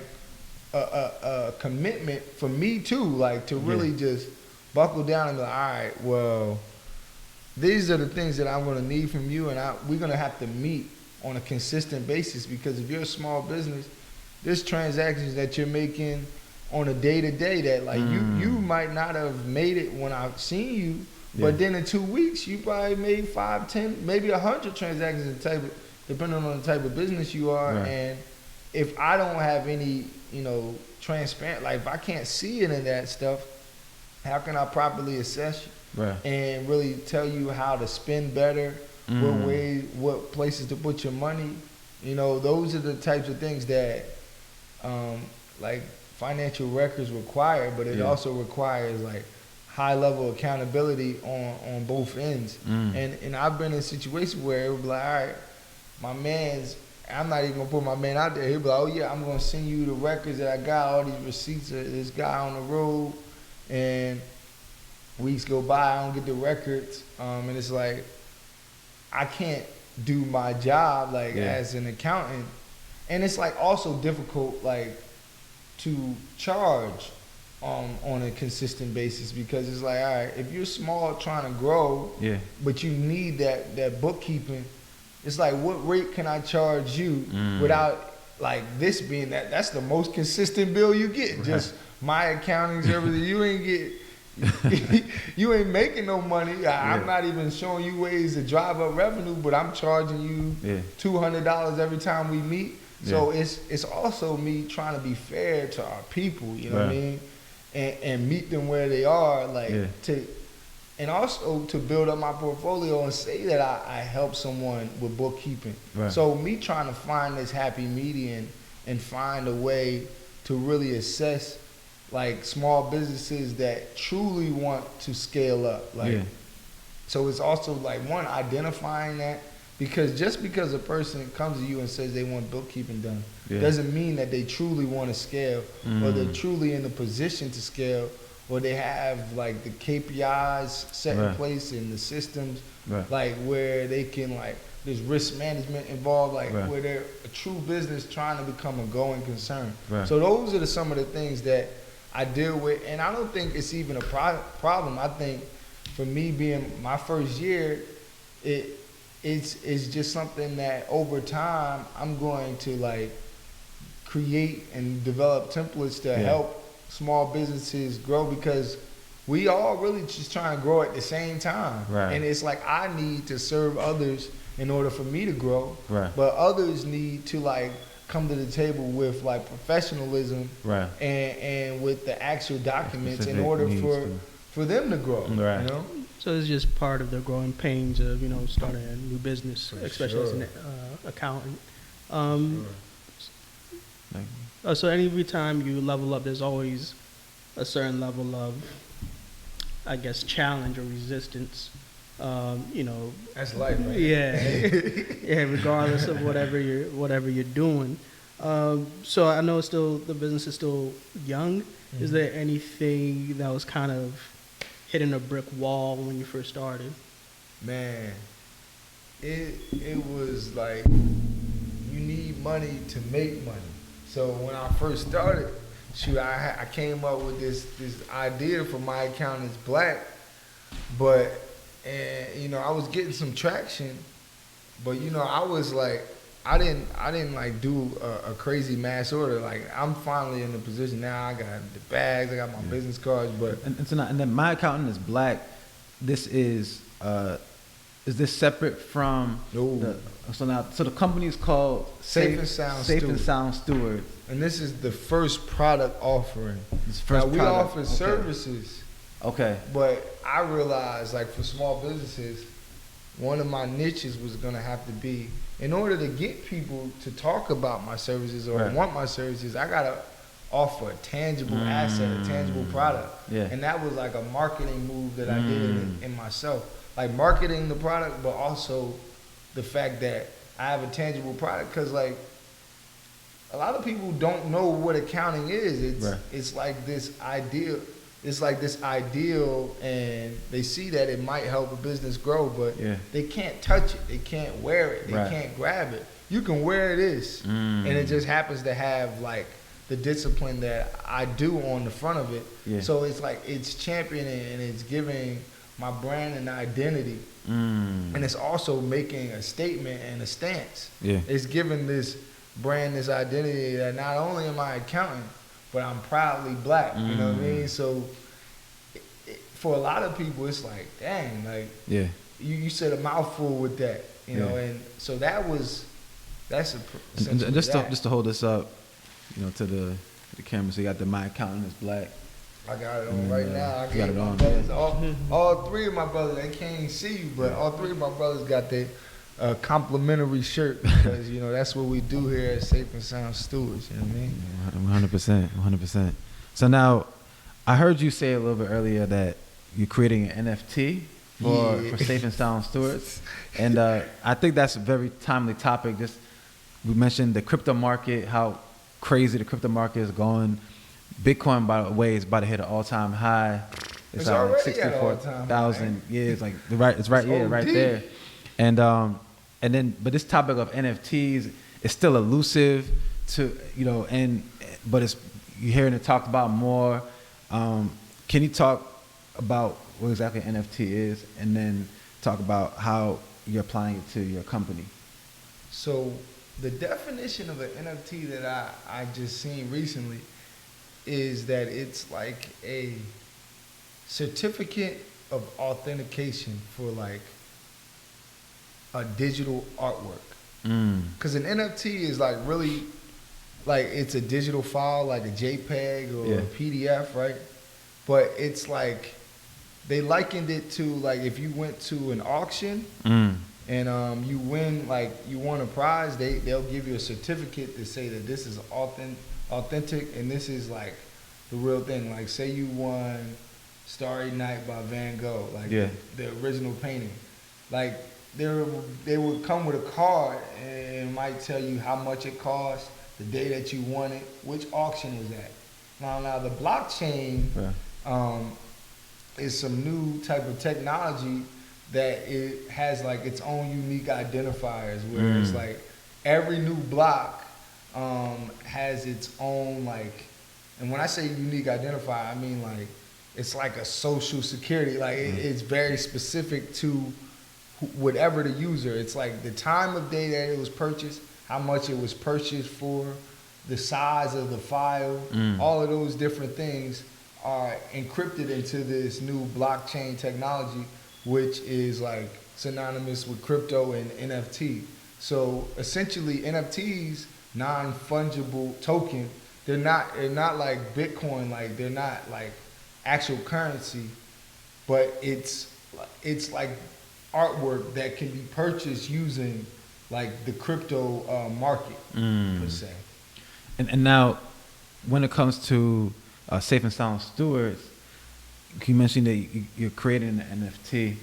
a commitment for me too, like to really just buckle down and be like, all right, well, these are the things that I'm going to need from you, and we're going to have to meet on a consistent basis, because if you're a small business, there's transactions that you're making on a day-to-day that like you might not have made it when I've seen you, but then in 2 weeks you probably made 5, 10, maybe 100 transactions depending on the type of business you are. And if I don't have any, you know, transparent, like if I can't see it in that stuff, how can I properly assess you and really tell you how to spend better, what places to put your money? You know, those are the types of things that like financial records require, but it also requires like high level accountability on both ends. And I've been in situations where it would be like, all right, my man's, I'm not even gonna put my man out there. He'll be like, oh yeah, I'm gonna send you the records that I got, all these receipts of this guy on the road, and weeks go by, I don't get the records, and it's like, I can't do my job like as an accountant. And it's like also difficult like to charge on a consistent basis, because it's like, all right, if you're small trying to grow, but you need that bookkeeping, it's like, what rate can I charge you without like this being that's the most consistent bill you get. Just my accounting service, you ain't get, you ain't making no money. I'm not even showing you ways to drive up revenue, but I'm charging you $200 every time we meet. So it's also me trying to be fair to our people, you know what I mean, and meet them where they are, like and also to build up my portfolio and say that I help someone with bookkeeping. So me trying to find this happy median and find a way to really assess like small businesses that truly want to scale up. Like, so it's also like, one, identifying that, because just because a person comes to you and says they want bookkeeping done doesn't mean that they truly want to scale, or they're truly in the position to scale, or they have like the KPIs set in place and the systems, like where they can like, there's risk management involved, like where they're a true business trying to become a going concern. So those are some of the things that I deal with, and I don't think it's even a problem. I think for me being my first year, it's just something that over time I'm going to like create and develop templates to help small businesses grow, because we all really just trying to grow at the same time. And it's like, I need to serve others in order for me to grow, but others need to like come to the table with like professionalism Right. and with the actual documents in Specific order needs for them to grow. Right. You know? So it's just part of the growing pains of, starting a new business, For especially as sure. an accountant. Like, So every time you level up, there's always a certain level of, I guess, challenge or resistance. That's life, right? Yeah, regardless of whatever you're doing. So I know the business is still young. Mm-hmm. Is there anything that was kind of hitting a brick wall when you first started? Man, it was like you need money to make money. So when I first started, I came up with this idea for my account is black, but I was getting some traction, but I was like I didn't like do a crazy mass order. Like I'm finally in the position now. I got the bags, I got my business cards, but and then my accountant is black. This is this separate from No. so the company is called Safe and Sound Safe and Stewards. Sound Stewards. and this is the first product offering. This first Now, we product. offer Okay. services, Okay. but I realized, like for small businesses, one of my niches was gonna have to be, in order to get people to talk about my services or Right. want my services, I gotta offer a tangible asset, a tangible product. Yeah. And that was like a marketing move that I did in myself. Like marketing the product, but also the fact that I have a tangible product. Cause like a lot of people don't know what accounting is. It's like this ideal. It's like this ideal, and they see that it might help a business grow, but Yeah. they can't touch it. They can't wear it. They Right. can't grab it. You can wear this, and it just happens to have like the discipline that I do on the front of it. Yeah. So it's like it's championing and it's giving my brand an identity, and it's also making a statement and a stance. Yeah. It's giving this brand this identity that not only am I accounting, but I'm proudly black. You know what I mean? So for a lot of people, it's like, dang, like Yeah. you said a mouthful with that, you know. Yeah. And so that's And just that. to hold this up, to the camera. So you got the my accountant is black. I got it on And, right now. I you got gave it my on, brothers, yeah. all three of my brothers, they can't even see you, but all three of my brothers got their complimentary shirt because, that's what we do here at Safe and Sound Stewards, you know what I mean? 100%. So now, I heard you say a little bit earlier that you're creating an NFT for Safe and Sound Stewards, and I think that's a very timely topic. We mentioned the crypto market, how crazy the crypto market is going. Bitcoin, by the way, is about to hit an all-time high. It's like already at an all-time high. 64,000. Yeah, it's like it's right OD. there. But this topic of NFTs is still elusive to but you're hearing it talked about more. Can you talk about what exactly an NFT is, and then talk about how you're applying it to your company? So the definition of an NFT that I just seen recently is that it's like a certificate of authentication for like a digital artwork. Because an NFT is like really, like it's a digital file, like a JPEG or a PDF, right? But it's like, they likened it to like if you went to an auction and you won a prize, they'll give you a certificate to say that this is authentic and this is like the real thing. Like say you won Starry Night by Van Gogh, like the original painting. Like they would come with a card and it might tell you how much it cost, the day that you won it, which auction was at. Now the blockchain is some new type of technology that it has like its own unique identifiers, where it's like every new block has its own like, and when I say unique identifier, I mean like it's like a social security, like it's very specific to whatever the user. It's like the time of day that it was purchased, how much it was purchased for, the size of the file, all of those different things are encrypted into this new blockchain technology, which is like synonymous with crypto and NFT. So essentially NFTs non-fungible token. They're not like Bitcoin, like they're not like actual currency, but it's like artwork that can be purchased using like the crypto market per se. And now, when it comes to Safe and Sound Stewards, you mentioned that you're creating an NFT,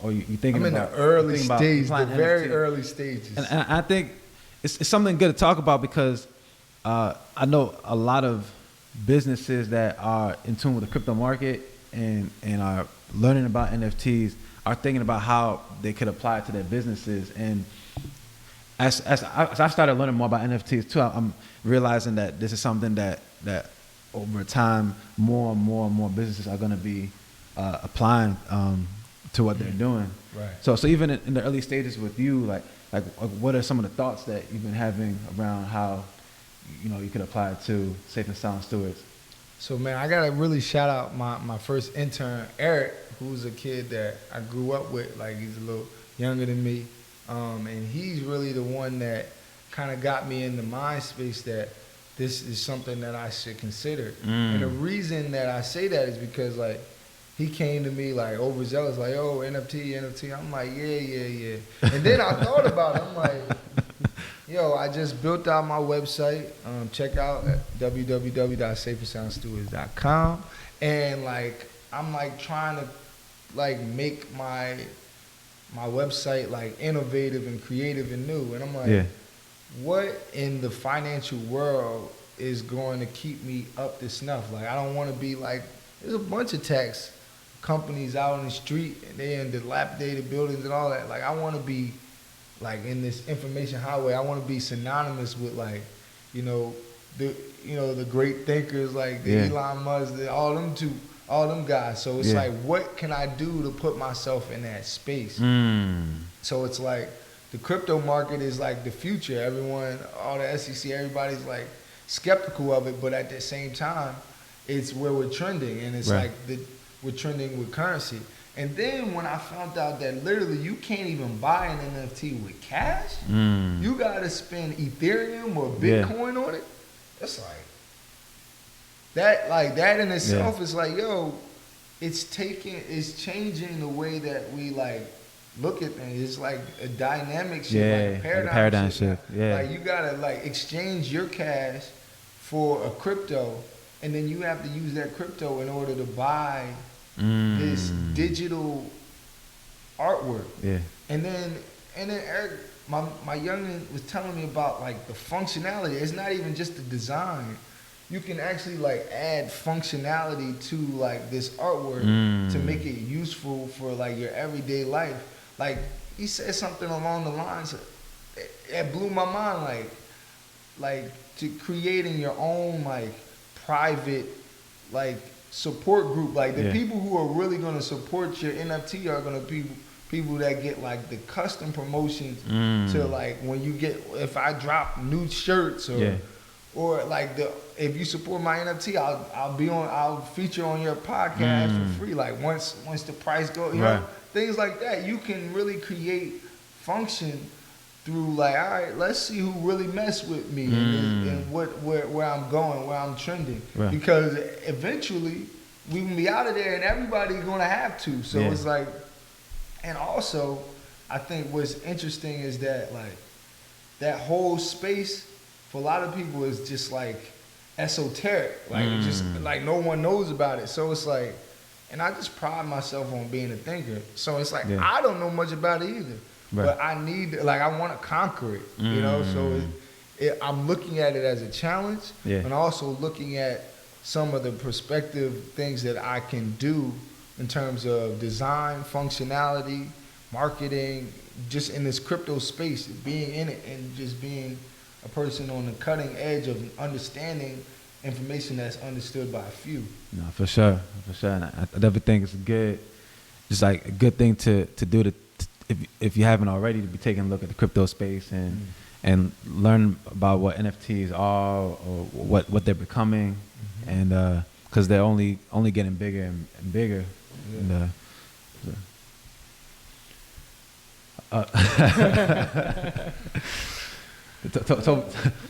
or you're thinking I'm in about the early thinking about stages, the applying very NFT. early stages. And I think it's something good to talk about because I know a lot of businesses that are in tune with the crypto market and are learning about NFTs are thinking about how they could apply it to their businesses. And as I started learning more about NFTs too, I'm realizing that this is something that over time more and more businesses are going to be applying to what they're doing. Right. So even in the early stages with you, like what are some of the thoughts that you've been having around how you could apply it to Safe and Sound Stewards? So man, I gotta really shout out my first intern, Eric, who's a kid that I grew up with. Like he's a little younger than me, and he's really the one that kind of got me in the mind space that this is something that I should consider. And the reason that I say that is because like he came to me like overzealous, like, oh, NFT. I'm like, yeah. And then I thought about it. I'm like, yo, I just built out my website. Check out www.safeandsoundstewards.com. And like, I'm like trying to like make my website like innovative and creative and new. And I'm like, what in the financial world is going to keep me up to snuff? Like, I don't want to be like, there's a bunch of tax companies out on the street and they in dilapidated buildings and all that. Like, I want to be like in this information highway. I want to be synonymous with like, the great thinkers like the Elon Musk, all them guys. So it's like, what can I do to put myself in that space? So it's like the crypto market is like the future. Everyone, all the SEC, everybody's like skeptical of it, but at the same time, it's where we're trending, and it's like we're trending with currency. And then when I found out that literally you can't even buy an NFT with cash, you gotta spend Ethereum or Bitcoin on it. It's like that in itself is like, yo, it's changing the way that we like look at things. It's like a dynamic shift, like a paradigm shift. Like you gotta like exchange your cash for a crypto, and then you have to use that crypto in order to buy this digital artwork. And then Eric, my youngin was telling me about like the functionality. It's not even just the design. You can actually like add functionality to like this artwork to make it useful for like your everyday life. Like he said something along the lines that blew my mind, like to creating your own like private like support group. Like the people who are really gonna support your NFT are gonna be people that get like the custom promotions to like when you get, if I drop new shirts or like if you support my NFT, I'll feature on your podcast for free. Like once the price goes, you know, things like that. You can really create function through like, all right, let's see who really mess with me and where I'm going, where I'm trending. Because eventually we can be out of there and everybody's gonna have to. So it's like, and also I think what's interesting is that like that whole space for a lot of people is just like esoteric, like just like no one knows about it. So it's like, and I just pride myself on being a thinker. So it's like I don't know much about it either, but I need, like, I want to conquer it, you know. So I'm looking at it as a challenge, and also looking at some of the prospective things that I can do in terms of design, functionality, marketing, just in this crypto space, being in it and just being a person on the cutting edge of understanding information that's understood by a few. No, for sure. And I definitely think it's good, just like a good thing to do if you haven't already, to be taking a look at the crypto space and learn about what NFTs are or what they're becoming, and because they're only getting bigger and bigger.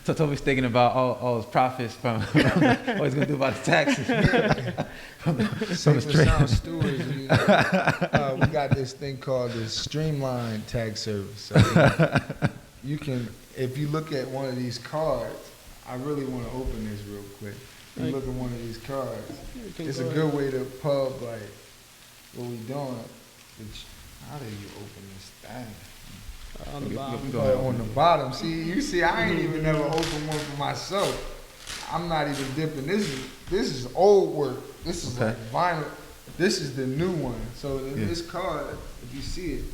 Toby's thinking about all his profits from what he's gonna do about his taxes. Sound Stewards, we got this thing called the Streamline Tag Service. So you can, if you look at one of these cards, I really want to open this real quick. You look at one of these cards. It's a good way to pub like what we doing. How do you open this thing? On the bottom. On the bottom. See, I ain't even never opened one for myself. I'm not even dipping. This is old work. This is like vinyl. This is the new one. So in this card, if you see it,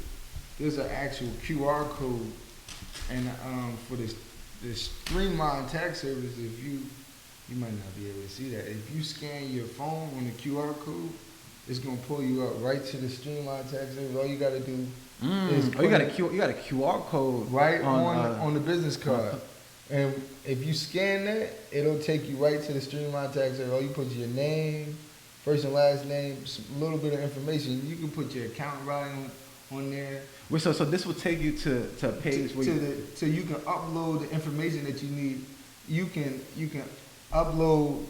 there's an actual QR code. And for this Streamline Tag Service, if you might not be able to see that. If you scan your phone on the QR code, it's gonna pull you up right to the Streamline Tag Service. All you gotta do is you got a QR code right on the business card, and if you scan that, it'll take you right to the Streamline Tag Service. All you put your name, first and last name, a little bit of information. You can put your account routing on there. So this will take you to a page so you can upload the information that you need. You can upload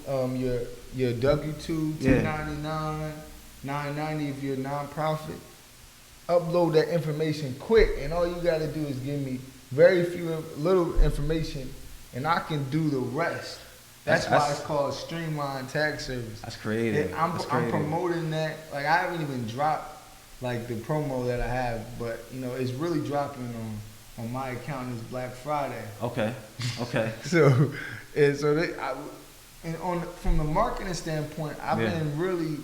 your W-2, 1099, 990 if you're a nonprofit. Upload that information quick, and all you got to do is give me little information, and I can do the rest. That's why it's called Streamline Tag Service. That's creative. I'm promoting that. Like, I haven't even dropped like the promo that I have, but it's really dropping on my account. It's Black Friday. Okay. So from the marketing standpoint, I've been really.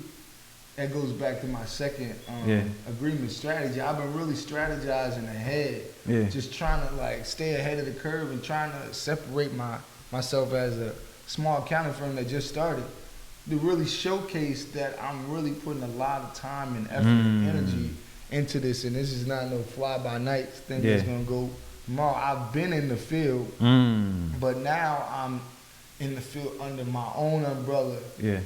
That goes back to my second agreement strategy. I've been really strategizing ahead, just trying to like stay ahead of the curve and trying to separate myself as a small accounting firm that just started to really showcase that I'm really putting a lot of time and effort and energy into this. And this is not no fly-by-night thing that's going to go tomorrow. I've been in the field, but now I'm in the field under my own umbrella,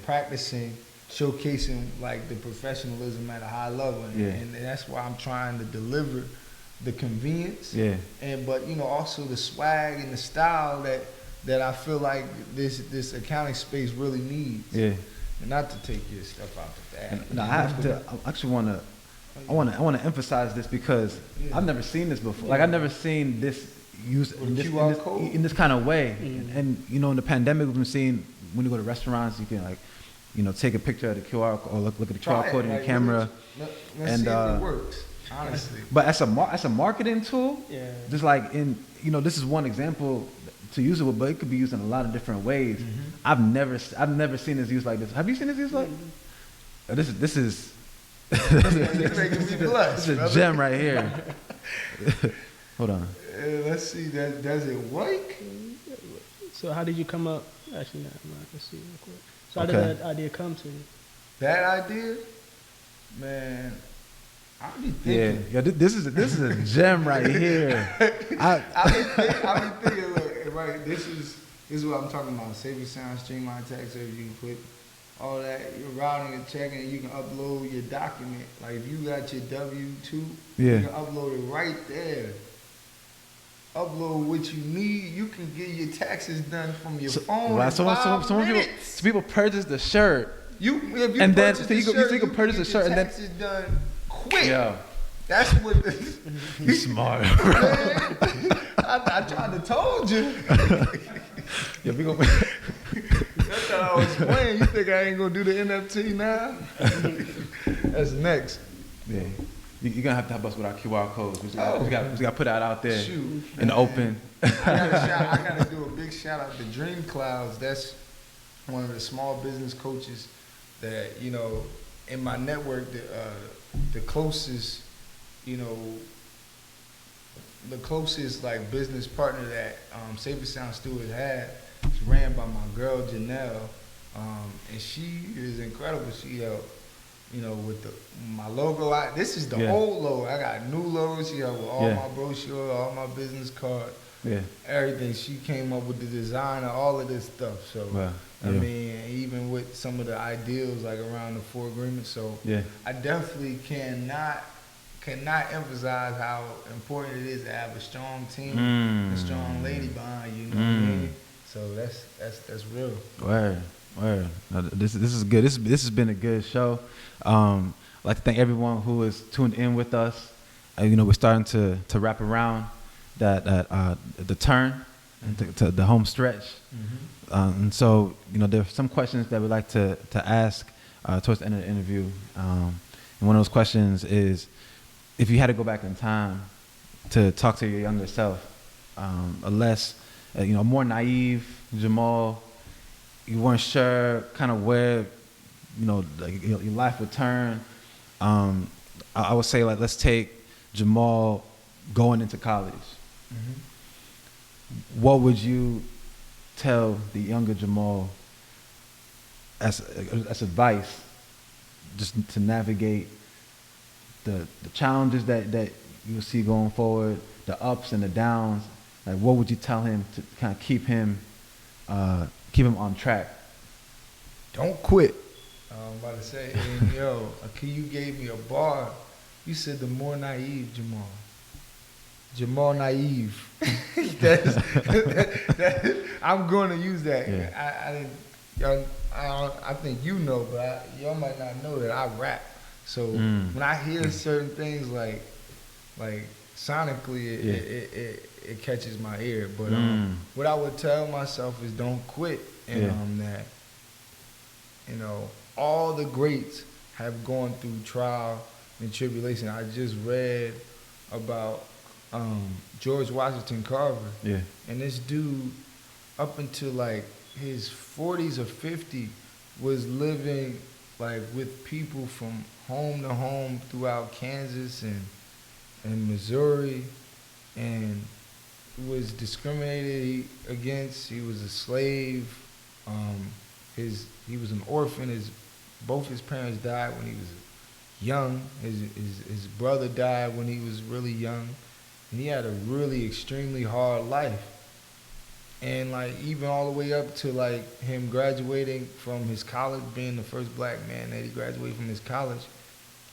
practicing, showcasing like the professionalism at a high level, and that's why I'm trying to deliver the convenience, but also the swag and the style that I feel like this accounting space really needs. And not to take your stuff out of that. No, I actually want to emphasize this because I've never seen this before. Like I've never seen this used in this kind of way. And in the pandemic we've been seeing when you go to restaurants, you can like. Take a picture of the QR or look at the QR code in your camera. Let's see if it works, honestly. But as a marketing tool, just like this is one example to use it with, but it could be used in a lot of different ways. I've never seen this used like this. Have you seen this used like? This is this is a gem right here. Hold on. Let's see. Does it work? So how did you come up? Actually, no, I'm not gonna see real quick. So how did that idea come to you? That idea, man, I be thinking. Yeah, this is a gem right here. I be thinking, look, right, this is what I'm talking about. Safe and sound, Streamline Tag Service. You can put all that, your routing and checking, and you can upload your document. Like if you got your W-2, you can upload it right there. Upload what you need. You can get your taxes done from your phone. Right, some people purchase the shirt. If you can purchase the shirt and then taxes done quick. Yeah. That's what. You smart. I tried to told you. We gonna. That's what I was playing. You think I ain't gonna do the NFT now? That's next. Yeah. You're going to have to help us with our QR codes. We got to put that out there in the open. I got to do a big shout out to Dream Clouds. That's one of the small business coaches that, in my network, the closest, like business partner that Safe and Sound Stewards had is ran by my girl Janelle, and she is incredible. She helped. With my logo, this is the old logo. I got new logos here with all my brochure, all my business card, everything. She came up with the design of all of this stuff. So, I mean, even with some of the ideals like around the 4 agreements. So, I definitely cannot emphasize how important it is to have a strong team, a strong lady, that's real. Word. No, this is good. This has been a good show. I'd like to thank everyone who is tuned in with us. We're starting to wrap around the turn to the home stretch. And so there's some questions that we'd like to ask towards the end of the interview. And one of those questions is, if you had to go back in time to talk to your younger self, a less, more naive Jamaal, you weren't sure kind of where, your life would turn. I would say, like, let's take Jamaal going into college. What would you tell the younger Jamaal as advice, just to navigate the challenges that you'll see going forward, the ups and the downs? Like, what would you tell him to kind of keep him on track? Don't quit. I'm about to say, and you gave me a bar. You said the more naive Jamaal naive. I'm going to use that. Yeah. I think but y'all might not know that I rap. So when I hear certain things like sonically, it catches my ear. But what I would tell myself is don't quit, and that all the greats have gone through trial and tribulation. I just read about George Washington Carver. Yeah. And this dude, up until like his 40s or 50, was living like with people from home to home throughout Kansas and Missouri, and was discriminated against. He was a slave. He was an orphan. Both his parents died when he was young. His brother died when he was really young. And he had a really extremely hard life. And like even all the way up to like him graduating from his college, being the first black man that he graduated from his college,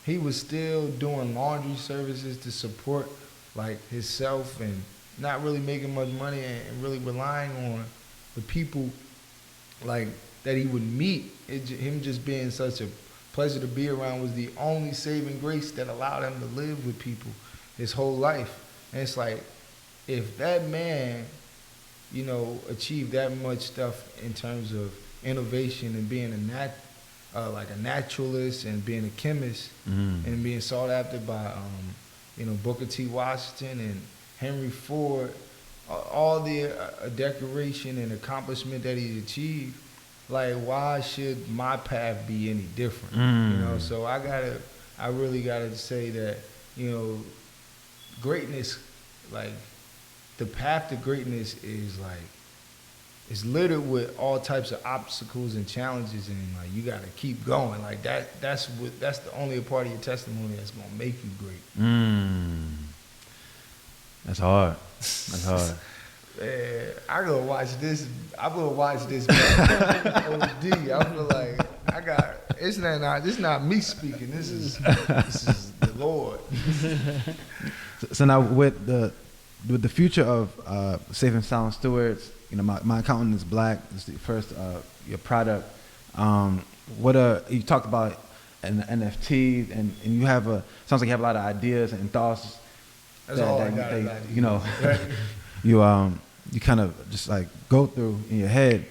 he was still doing laundry services to support like himself, and not really making much money, and really relying on the people like that he would meet. Him just being such a pleasure to be around was the only saving grace that allowed him to live with people his whole life. And it's like, if that man, achieved that much stuff in terms of innovation and being like a naturalist and being a chemist, and being sought after by Booker T. Washington and Henry Ford, all the decoration and accomplishment that he achieved, like, why should my path be any different? So I really gotta say that, greatness, like, the path to greatness is like, it's littered with all types of obstacles and challenges, and like you gotta keep going. Like that's the only part of your testimony that's gonna make you great. That's hard. That's hard. I go watch this. I'm gonna watch this. OD. I feel like this not me speaking. This is the Lord. So now with the future of Safe and Sound Stewards, my accountant is black. It's the first your product. You talked about an NFT, and you have sounds like you have a lot of ideas and thoughts. That's all I got. You kind of just like go through in your head.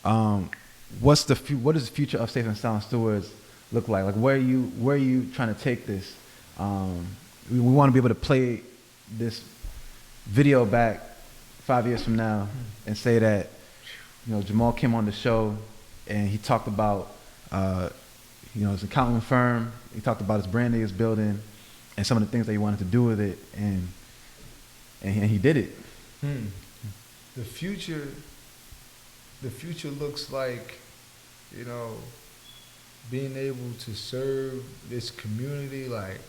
What does the future of Safe and Sound Stewards look like? Like where are you trying to take this? We want to be able to play this video back 5 years from now and say that Jamaal came on the show and he talked about his accounting firm. He talked about his brand that he was building and some of the things that he wanted to do with it, and he did it. The future looks like, being able to serve this community, like,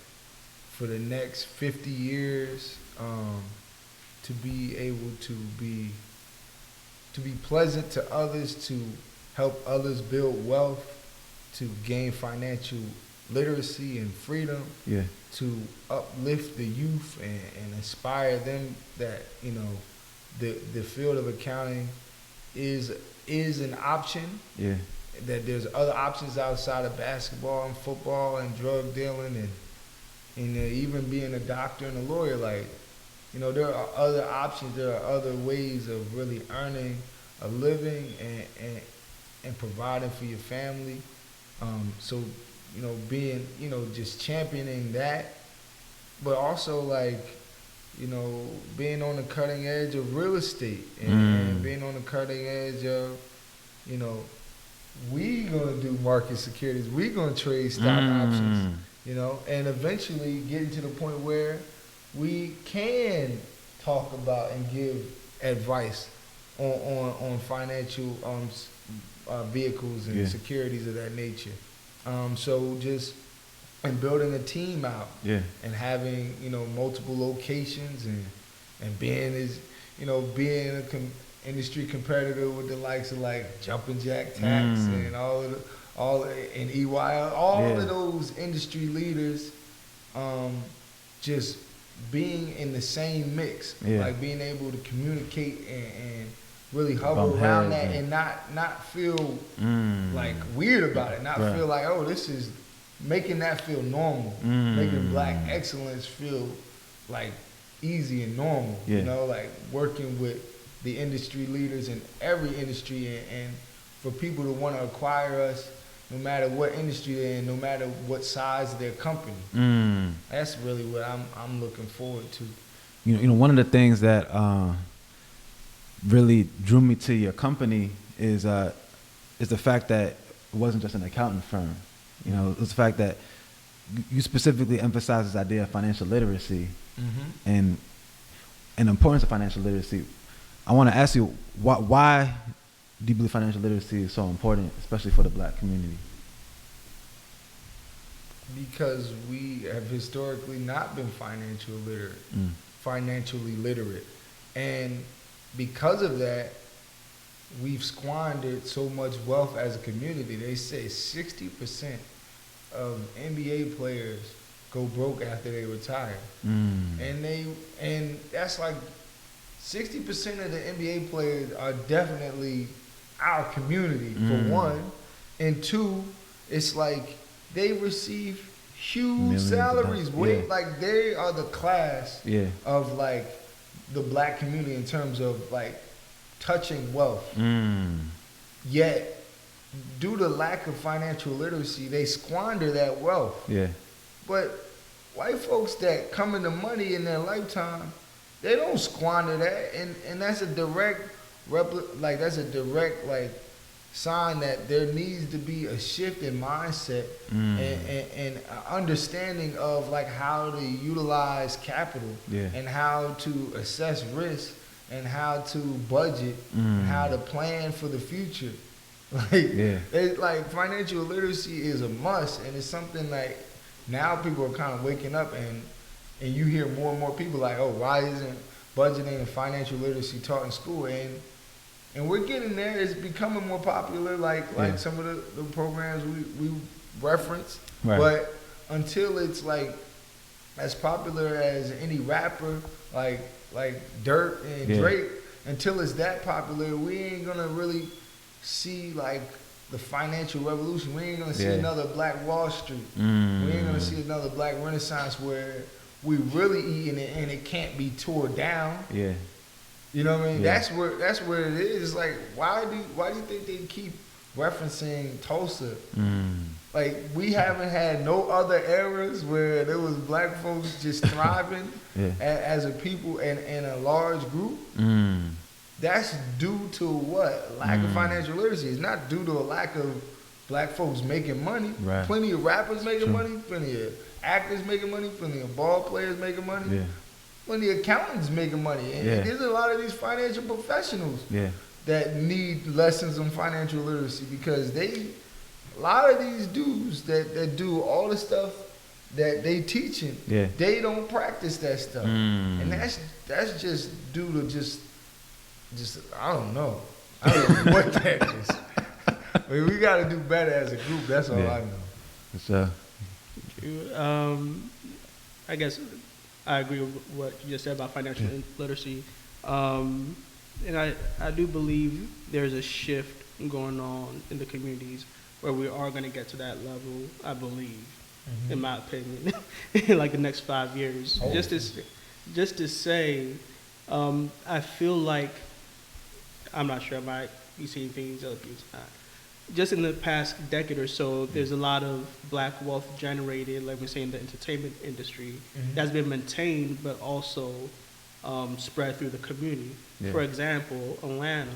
for the next 50 years, to be able to be pleasant to others, to help others build wealth, to gain financial literacy and freedom, to uplift the youth and inspire them that, the field of accounting is an option. Yeah. That there's other options outside of basketball and football and drug dealing and even being a doctor and a lawyer. Like, you know, there are other options. There are other ways of really earning a living and providing for your family. So, you know, being, you know, just championing that, but also like, you know, being on the cutting edge of real estate and being on the cutting edge of, you know, we gonna do market securities, we gonna trade stock options, you know, and eventually getting to the point where we can talk about and give advice on financial vehicles and securities of that nature. So just and building a team out, and having, you know, multiple locations and being as, you know, being a industry competitor with the likes of like Jumpin' Jack Tax and all and EY, all of those industry leaders, just being in the same mix, like being able to communicate and really hover around that and not feel like weird about it, not feel like, oh, this is making that feel normal, making black excellence feel like easy and normal, you know, like working with the industry leaders in every industry and for people to want to acquire us no matter what industry they're in, no matter what size of their company. That's really what I'm looking forward to. You know, one of the things that really drew me to your company is the fact that it wasn't just an accounting firm. You know, it's the fact that you specifically emphasize this idea of financial literacy and the importance of financial literacy. I want to ask you, why do you believe financial literacy is so important, especially for the black community? Because we have historically not been financially literate. And because of that, we've squandered so much wealth as a community. They say 60% of NBA players go broke after they retire. And that's like 60% of the NBA players are definitely our community, for one. And two, it's like they receive huge salaries. Like they are the class of like the black community in terms of like touching wealth. Yet, due to lack of financial literacy, they squander that wealth. But white folks that come into money in their lifetime, they don't squander that, and that's a direct sign that there needs to be a shift in mindset and understanding of like how to utilize capital and how to assess risk and how to budget and how to plan for the future. Like financial literacy is a must, and it's something like now people are kind of waking up and you hear more and more people like, oh, why isn't budgeting and financial literacy taught in school? And we're getting there. It's becoming more popular, like some of the programs we reference. But until it's like as popular as any rapper, like Dirt and Drake, until it's that popular, we ain't gonna really see like the financial revolution. We ain't gonna see another Black Wall Street. We ain't gonna see another Black Renaissance where we really eating it and it can't be tore down. You know what I mean? That's where it is. It's like, why do you think they keep referencing Tulsa? Like, we haven't had no other eras where there was black folks just thriving as a people and in a large group. That's due to what? Lack of financial literacy. It's not due to a lack of black folks making money. Plenty of rappers making money. Plenty of actors making money. Plenty of ball players making money. Plenty of accountants making money. And there's a lot of these financial professionals that need lessons on financial literacy because a lot of these dudes that do all the stuff that they teaching, they don't practice that stuff. And that's just due to just I don't know. I don't know what that is. I mean, we got to do better as a group. That's all I know. I guess I agree with what you just said about financial literacy. And I do believe there's a shift going on in the communities where we are going to get to that level, I believe, in my opinion, in like the next 5 years. Oh. Just to say, I feel like, I'm not sure, I might be seeing things other people not. Just in the past decade or so, there's a lot of black wealth generated, like we say, in the entertainment industry that's been maintained, but also spread through the community. Yeah. For example, Atlanta,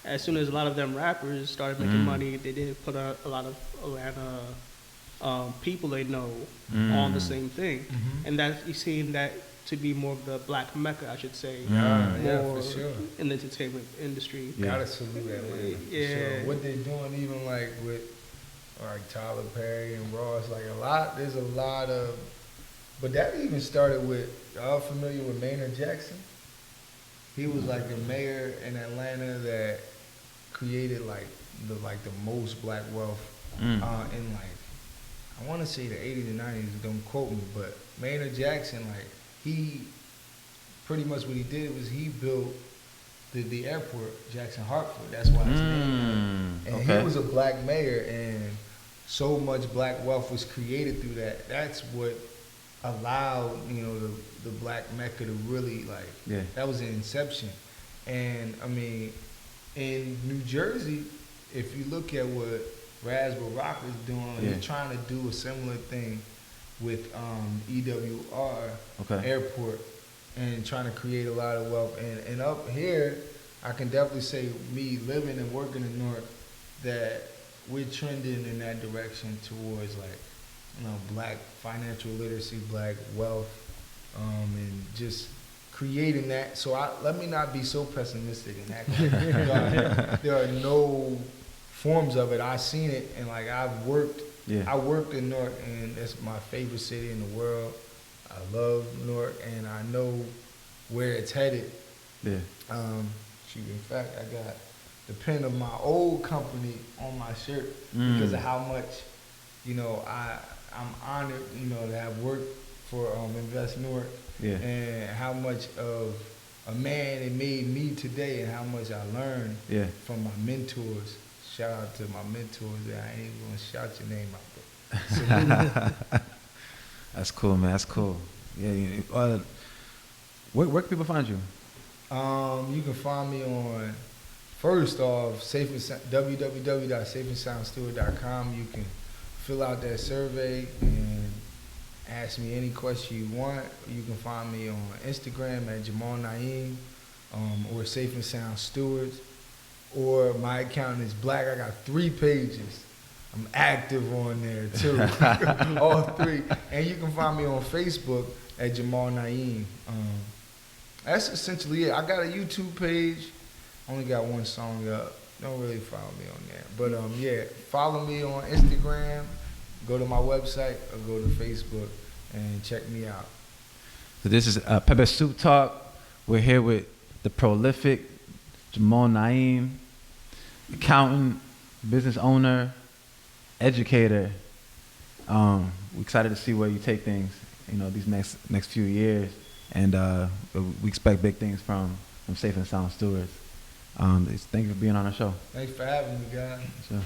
as soon as a lot of them rappers started making money, they did put a lot of Atlanta people they know on the same thing. And that you're seeing that to be more of the black mecca, I should say, Yeah, more for sure. in the entertainment industry. Yeah. Gotta salute Atlanta. Yeah. So what they're doing, even like with like Tyler Perry and Ross, like there's a lot of, but that even started with, y'all familiar with Maynard Jackson? He was like the mayor in Atlanta that created like the most black wealth in like, I want to say the 80s and 90s, don't quote me, but Maynard Jackson, like, he pretty much what he did was he built the airport, Jackson Hartford. That's why it's named. And he was a black mayor, and so much black wealth was created through that. That's what allowed, you know, the black mecca to really that was the inception. And I mean, in New Jersey, if you look at what Raspberry Rock is doing, he's trying to do a similar thing with EWR Airport and trying to create a lot of wealth. And up here, I can definitely say, me living and working in Newark, that we're trending in that direction towards like, you know, black financial literacy, black wealth, and just creating that. So let me not be so pessimistic in that. There are no forms of it. I've seen it, and like I've worked. I worked in Newark, and it's my favorite city in the world. I love Newark, and I know where it's headed. Yeah. In fact, I got the pen of my old company on my shirt because of how much, you know, I'm honored, you know, to have worked for Invest Newark, and how much of a man it made me today, and how much I learned from my mentors. Shout out to my mentors. I ain't even gonna shout your name out there. That's cool, man. That's cool. Yeah. Where can people find you? You can find me on, first off, www.safeandsoundsteward.com. You can fill out that survey and ask me any question you want. You can find me on Instagram at Jamaal Naim, or Safe and Sound Stewards. Or my account is black. I got 3 pages. I'm active on there too. All 3. And you can find me on Facebook at Jamaal Naim. That's essentially it. I got a YouTube page. Only got 1 song up. Don't really follow me on there. But follow me on Instagram. Go to my website or go to Facebook and check me out. So this is Pepper Soup Talk. We're here with the prolific Jamaal Naim, accountant, business owner, educator. We're excited to see where you take things, you know, these next few years, and we expect big things from Safe and Sound Stewards. Thank you for being on our show. Thanks for having me, guys. Sure.